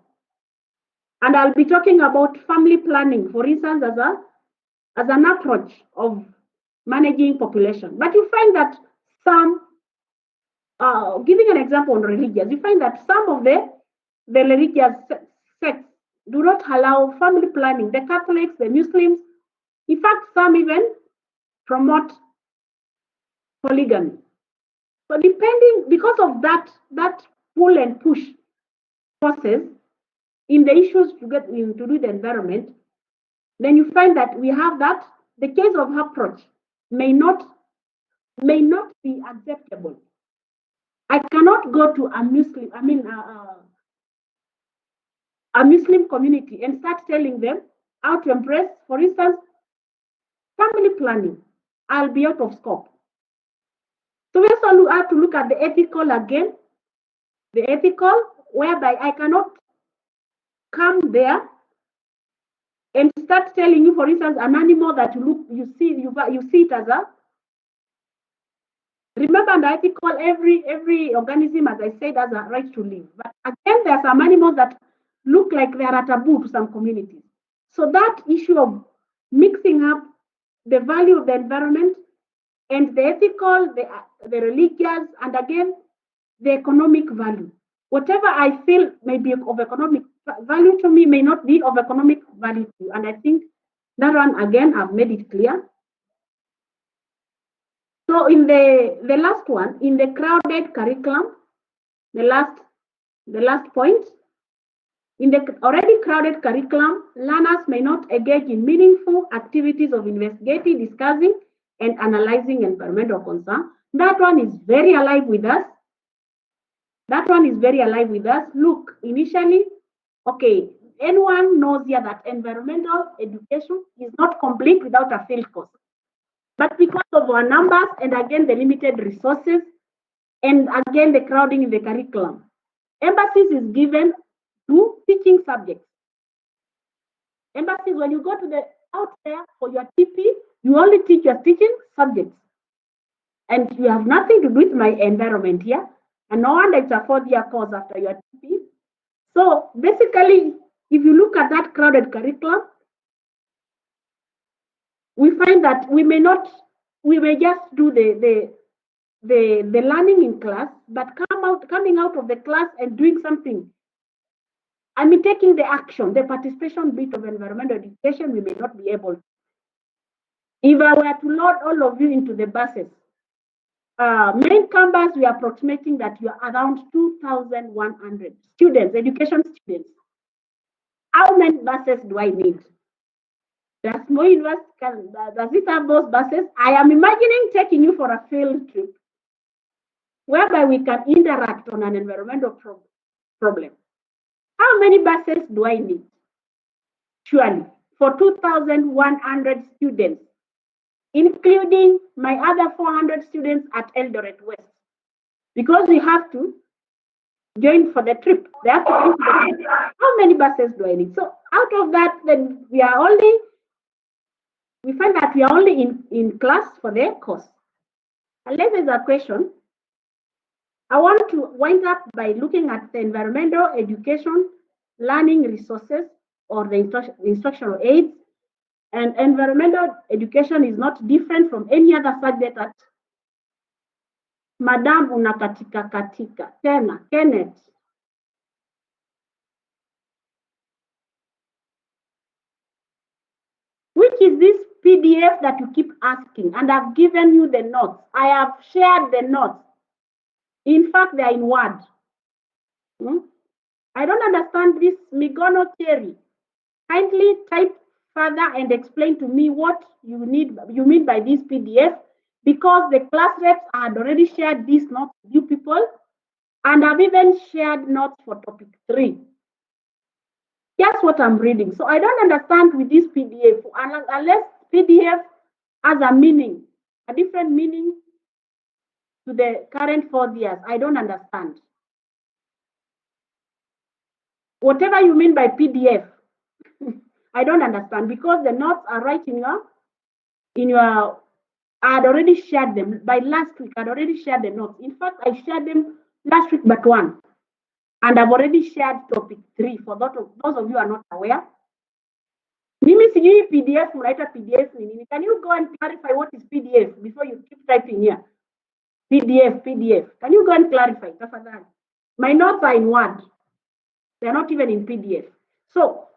And I'll be talking about family planning, for instance, as an approach of managing population. But you find that some, giving an example on religious, you find that some of the religious sects do not allow family planning. The Catholics, the Muslims, in fact, some even promote polygamy. So because of that pull and push process in the issues to get into do the environment, then you find that we have that the case of approach may not be acceptable. I cannot go to a Muslim, a Muslim community and start telling them how to embrace, for instance, family planning. I'll be out of scope. So we also have to look at the ethical again, the ethical whereby I cannot come there and start telling you, for instance, an animal that you see it as a. Remember, under ethical, every organism, as I said, has a right to live. But again, there are some animals that look like they are a taboo to some communities. So that issue of mixing up the value of the environment and the ethical, the religious, and again, the economic value. Whatever I feel may be of economic value to me may not be of economic value to you. And I think that one, again, I've made it clear. So in the last one, in the crowded curriculum, the last point, in the already crowded curriculum, learners may not engage in meaningful activities of investigating, discussing, and analyzing environmental concern. That one is very alive with us. Look, initially, okay, anyone knows here that environmental education is not complete without a field course. But because of our numbers and again the limited resources and again the crowding in the curriculum, emphasis is given to teaching subjects. Emphasis, when you go to out there for your TP, you only teach your teaching subjects. And you have nothing to do with my environment here. And no wonder it's a 4-year course after your TP. So basically, if you look at that crowded curriculum, we find that we may just do the learning in class, but coming out of the class and doing something. I mean, taking the action, the participation bit of environmental education, we may not be able to. If I were to load all of you into the buses, main campus, we are approximating that you are around 2,100 students, education students. How many buses do I need? Does Moi University, does it have those buses? I am imagining taking you for a field trip whereby we can interact on an environmental problem. How many buses do I need? Surely, for 2,100 students, including my other 400 students at Eldoret West. Because we have to join for the trip. They have to join for the trip. How many buses do I need? So out of that, then we find that we are only in class for the course. Unless there's a question, I want to wind up by looking at the environmental education, learning resources, or the instructional aids. And environmental education is not different from any other subject at Madam unakatika katika. Tena, Kenneth. PDF that you keep asking, and I've given you the notes. I have shared the notes. In fact, they are in Word. I don't understand this Migono theory. Kindly type further and explain to me what you mean by this PDF, because the class reps had already shared these notes with you people, and I've even shared notes for topic 3. That's what I'm reading. So I don't understand with this PDF, unless PDF has a meaning, a different meaning to the current 4 years. I don't understand. Whatever you mean by PDF, I don't understand, because the notes are right in your, I had already shared them. By last week, I'd already shared the notes. In fact, I shared them last week but one. And I've already shared topic 3 for those of you who are not aware. Mimi sijui PDF, mnaita PDF ni nini? Can you go and clarify what is PDF before you keep typing here? PDF. Can you go and clarify? My notes are in Word. They're not even in PDF. So,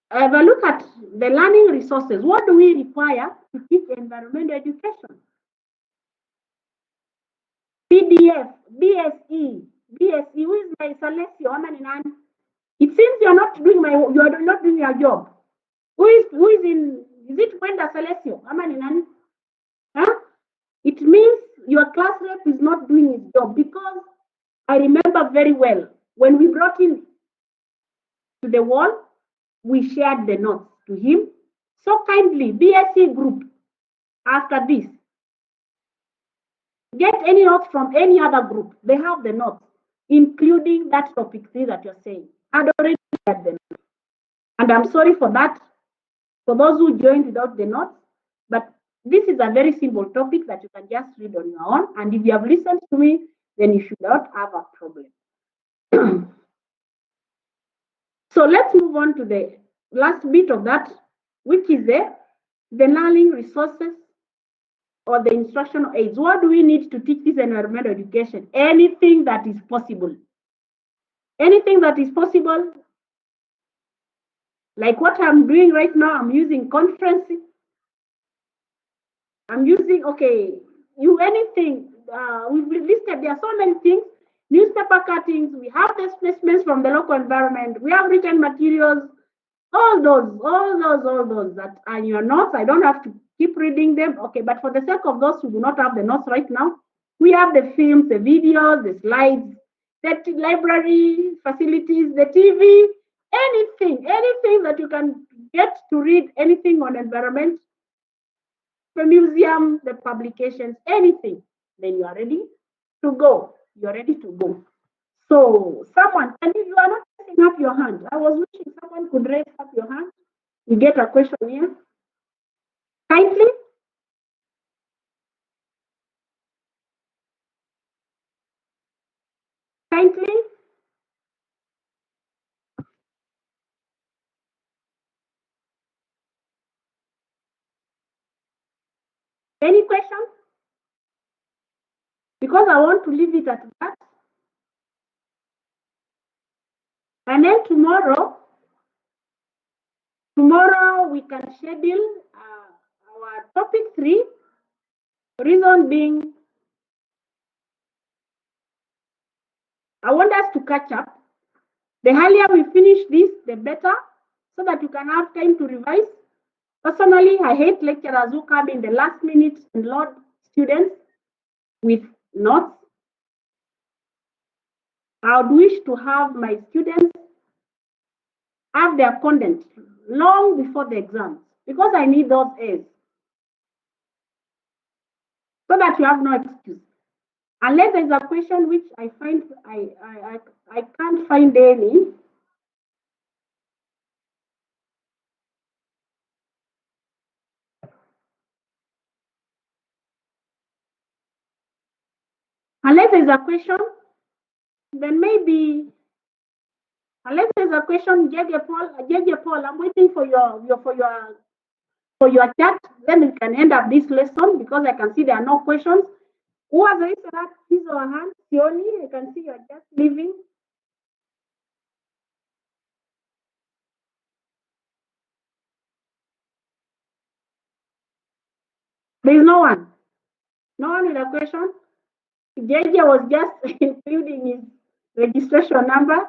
have a look at the learning resources. What do we require to teach environmental education? PDF, BSE. Who is my Salesio? It seems you're not doing your job. Who is is it Wenda Salesio? Huh? It means your class rep is not doing his job, because I remember very well when we brought him to the wall, we shared the notes to him. So kindly, BSE group, after this, get any notes from any other group. They have the notes, including that topic 3 that you're saying. I'd already shared them. And I'm sorry for that, for those who joined without the notes. But this is a very simple topic that you can just read on your own. And if you have listened to me, then you should not have a problem. So let's move on to the last bit of that, which is the learning resources or the instructional aids. What do we need to teach this environmental education? Anything that is possible. Anything that is possible. Like what I'm doing right now, I'm using conferencing. I'm using, anything. We've listed, there are so many things. Newspaper cuttings, we have the specimens from the local environment, we have written materials, all those that are in your notes. I don't have to keep reading them. Okay, but for the sake of those who do not have the notes right now, we have the films, the videos, the slides, the library facilities, the TV, anything that you can get to read, anything on environment, the museum, the publications, anything, then you are ready to go. You're ready to go. So someone, and if you are not raising up your hand, I was wishing someone could raise up your hand. You get a question here. Kindly. Any questions? Because I want to leave it at that. And then tomorrow we can schedule our topic 3. Reason being, I want us to catch up. The earlier we finish this, the better, so that you can have time to revise. Personally, I hate lecturers who come in the last minute and load students with notes. I would wish to have my students have their content long before the exams, because I need those A's, so that you have no excuse. Unless there's a question which I find I can't find any. Unless there's a question, then maybe. Unless there's a question, JJ Paul, I'm waiting for your chat. Then we can end up this lesson, because I can see there are no questions. Who has raised his or her hand? Sioni, I can see you're just leaving. There is no one. No one with a question? JJ was just including his registration number.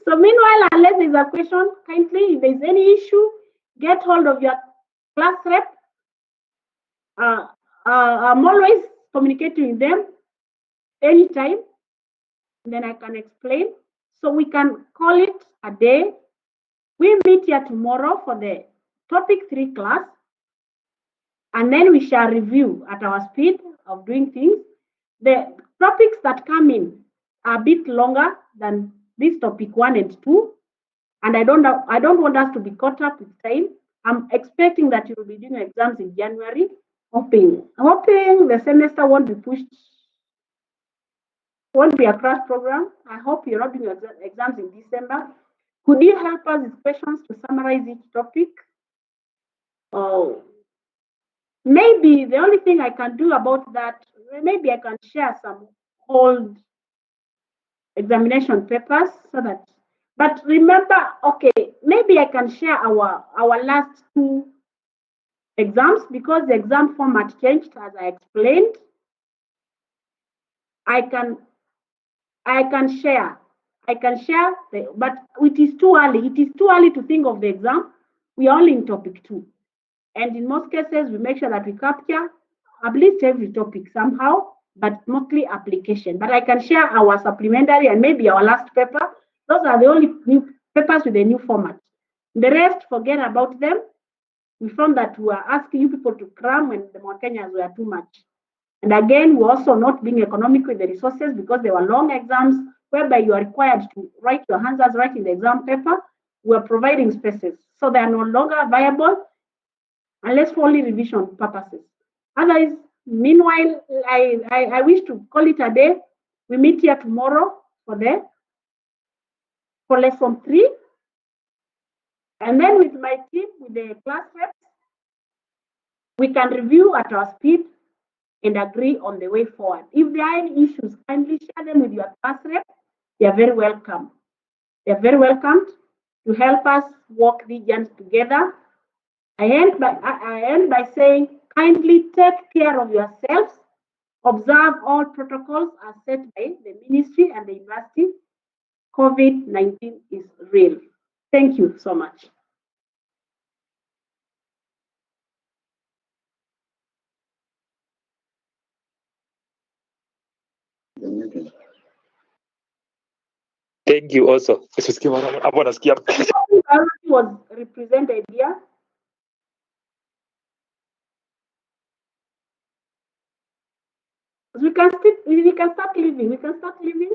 So meanwhile, unless there's a question, kindly, if there's any issue, get hold of your class rep. I'm always communicating with them anytime, then I can explain. So we can call it a day. We meet here tomorrow for the topic 3 class, and then we shall review at our speed of doing things. The topics that come in are a bit longer than this topic 1 and 2, and I don't want us to be caught up with time. I'm expecting that you will be doing exams in January, hoping the semester won't be a crash program. I hope you're not doing exams in December. Could you help us with questions to summarize each topic? Oh, maybe the only thing I can do about that, maybe I can share some old examination papers so that, but remember, okay, maybe I can share our last 2 exams because the exam format changed as I explained. I can share, but it is too early. It is too early to think of the exam. We are only in topic 2. And in most cases, we make sure that we capture at least every topic somehow, but mostly application. But I can share our supplementary and maybe our last paper. Those are the only new papers with a new format. The rest, forget about them. We found that we are asking you people to cram when the Kenyans were too much. And again, we're also not being economic with the resources because there were long exams whereby you are required to write your answers right in the exam paper. We're providing spaces. So they are no longer viable unless for only revision purposes. Otherwise, meanwhile, I wish to call it a day. We meet here tomorrow for lesson 3. And then with my team, with the class reps, we can review at our speed and agree on the way forward. If there are any issues, kindly share them with your class rep. They are very welcome. They are very welcome to help us walk the journey together. I end by saying, kindly take care of yourselves. Observe all protocols as set by the ministry and the university. COVID-19 is real. Thank you so much. Thank you also. Was represented here. We can start living. We can start living.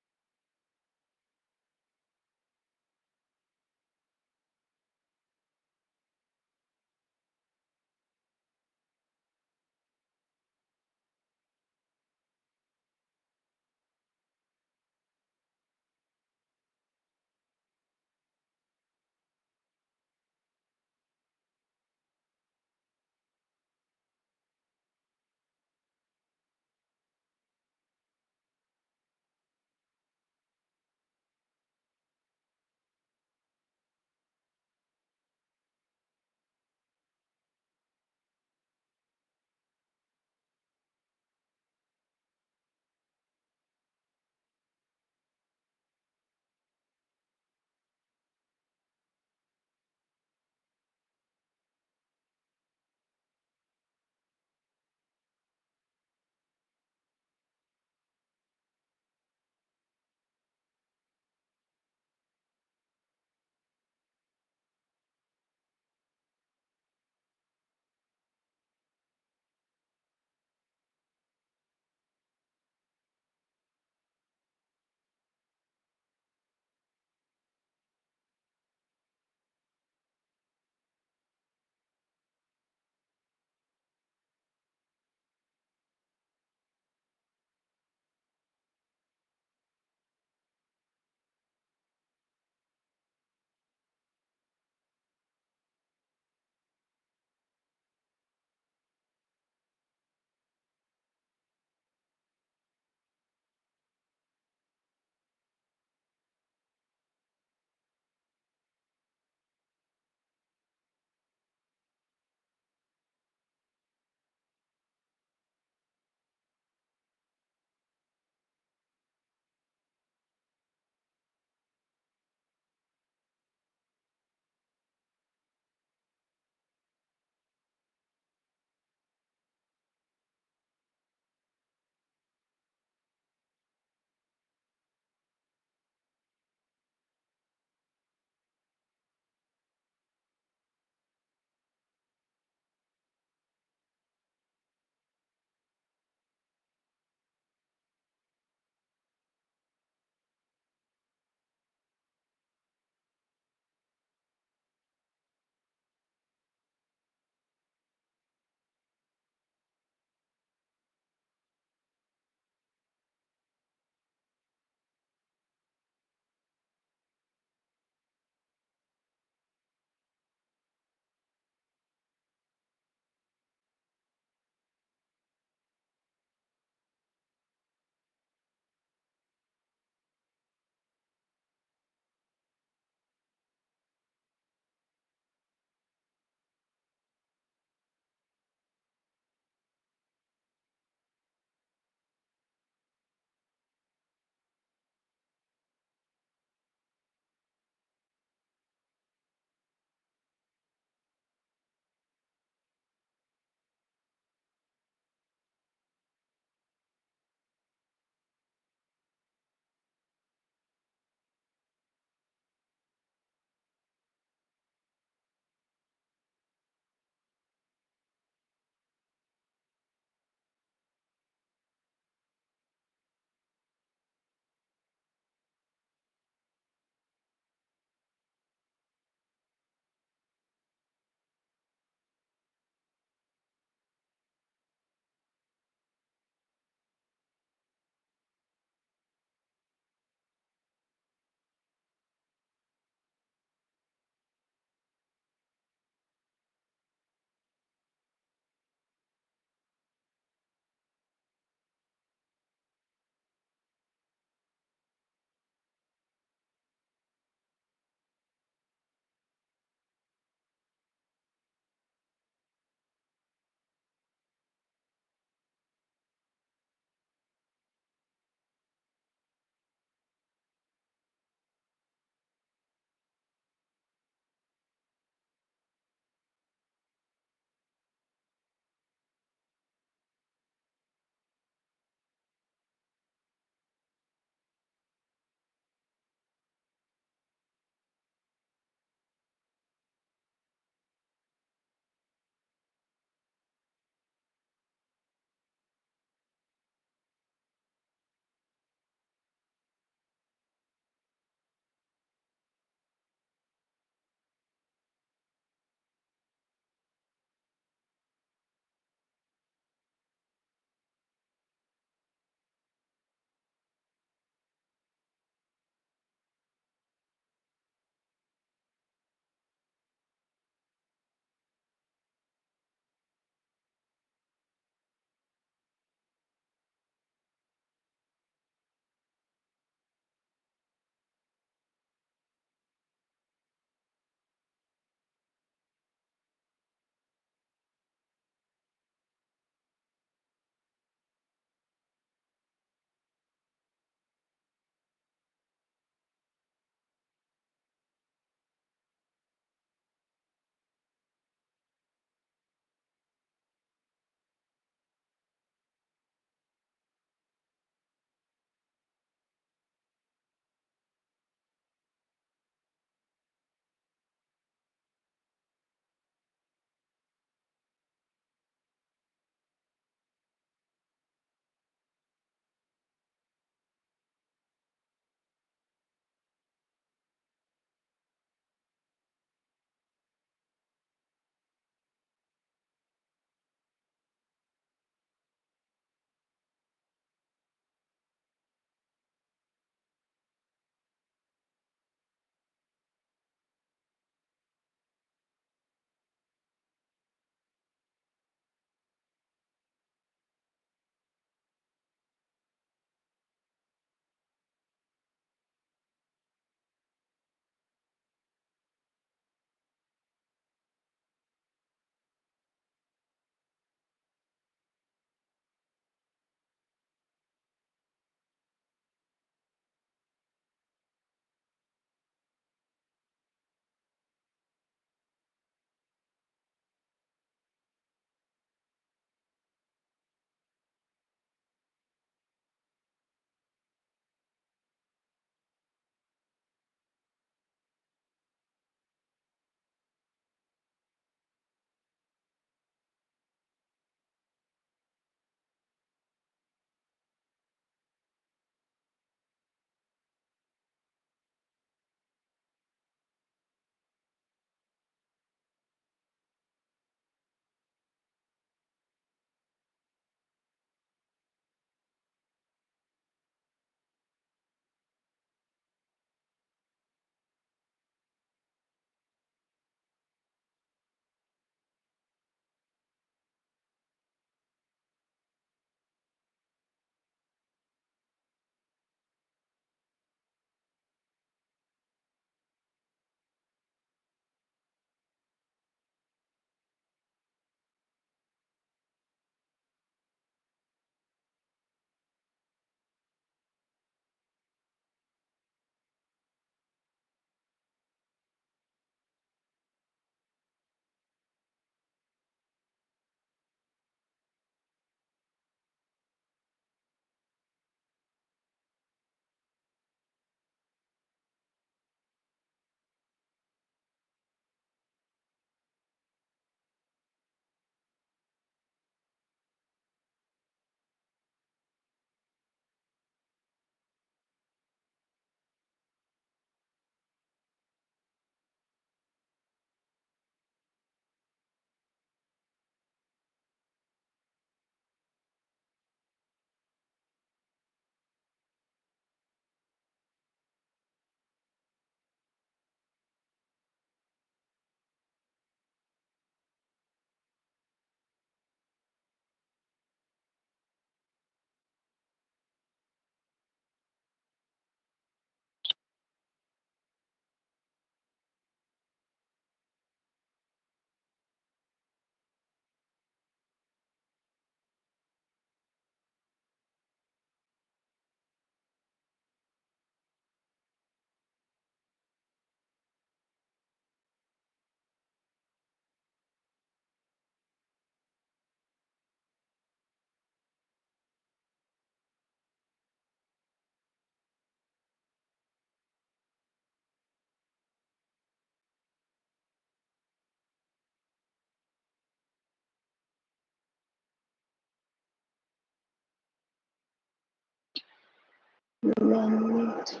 Wait.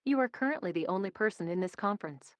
You are currently the only person in this conference.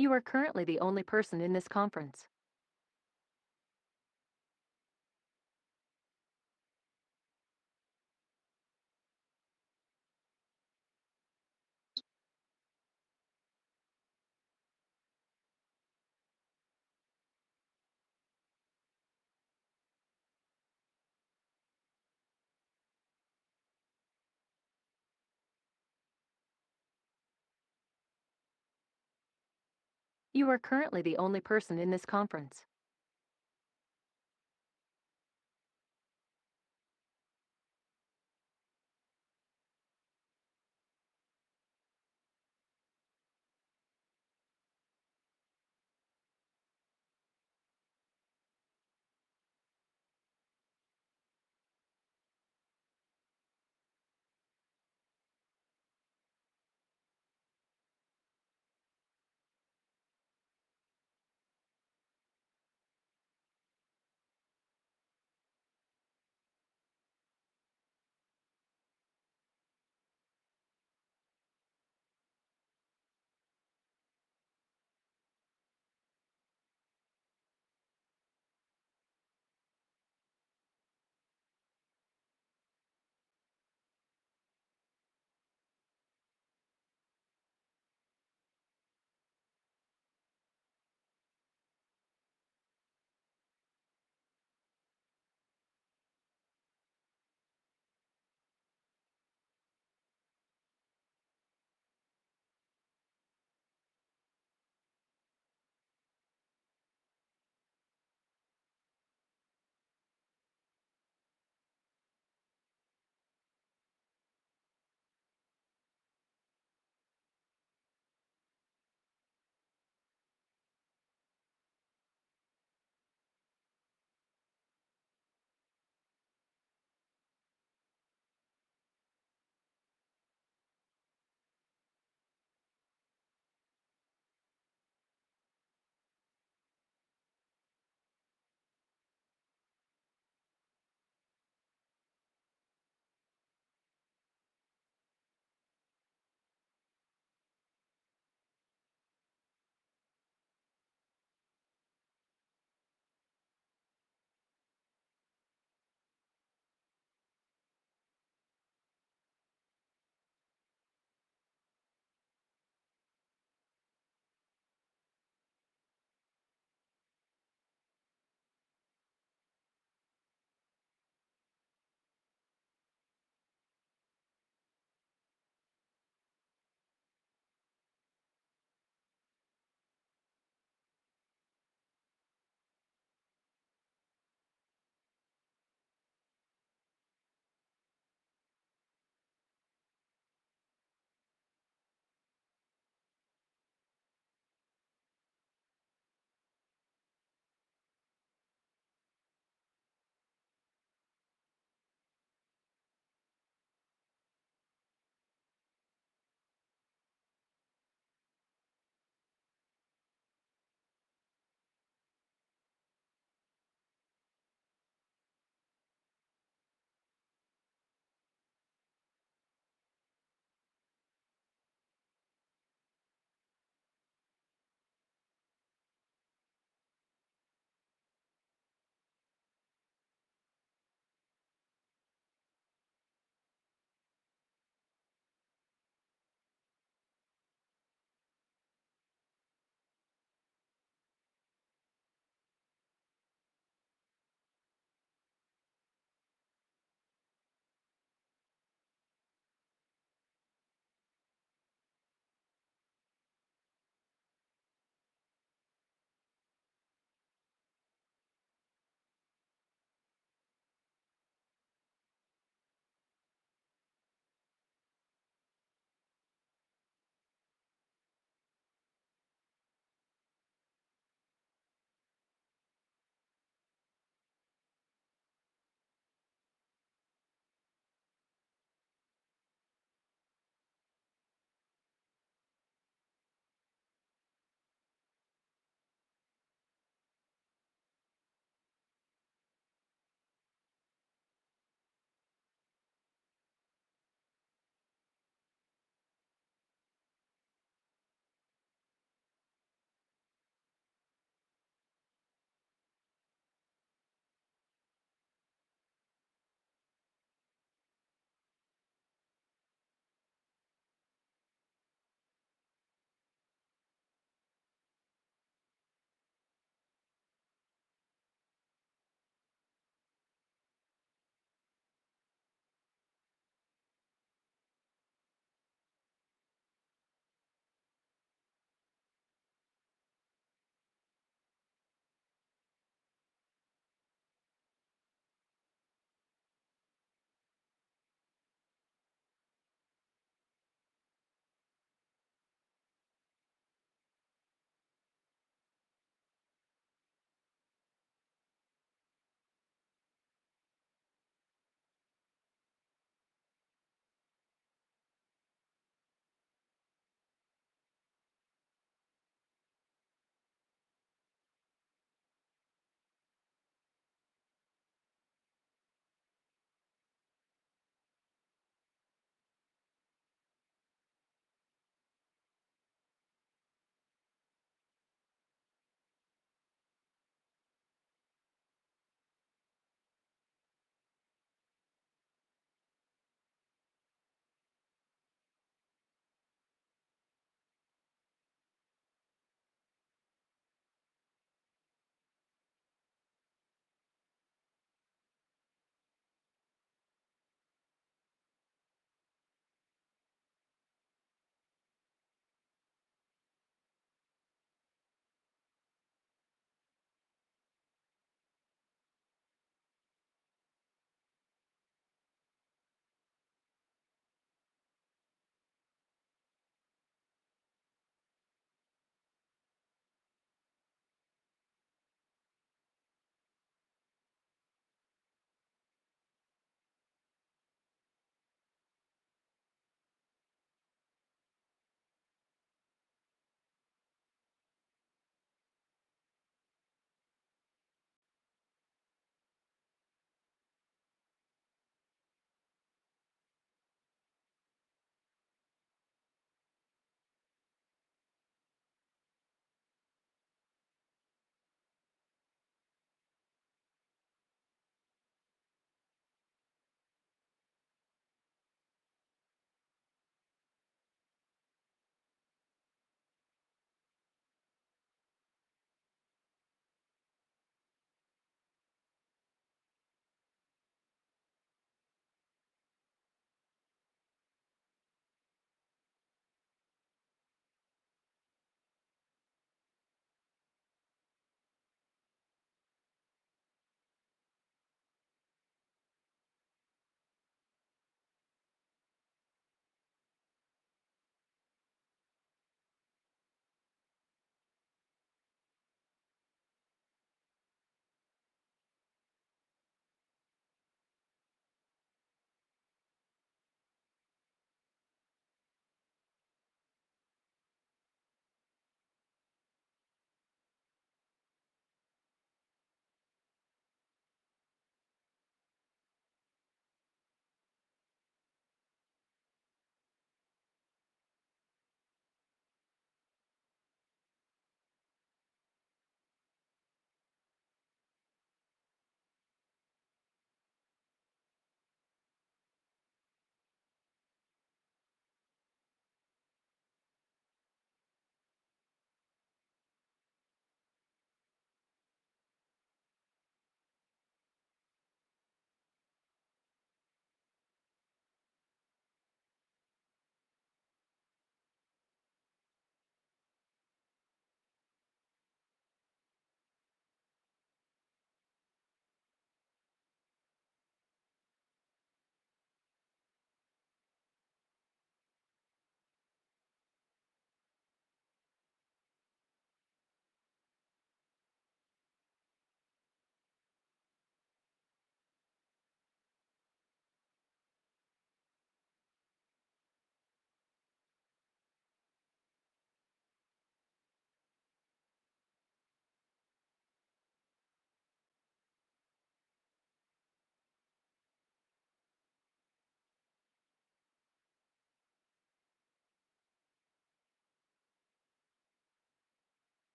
You are currently the only person in this conference. You are currently the only person in this conference.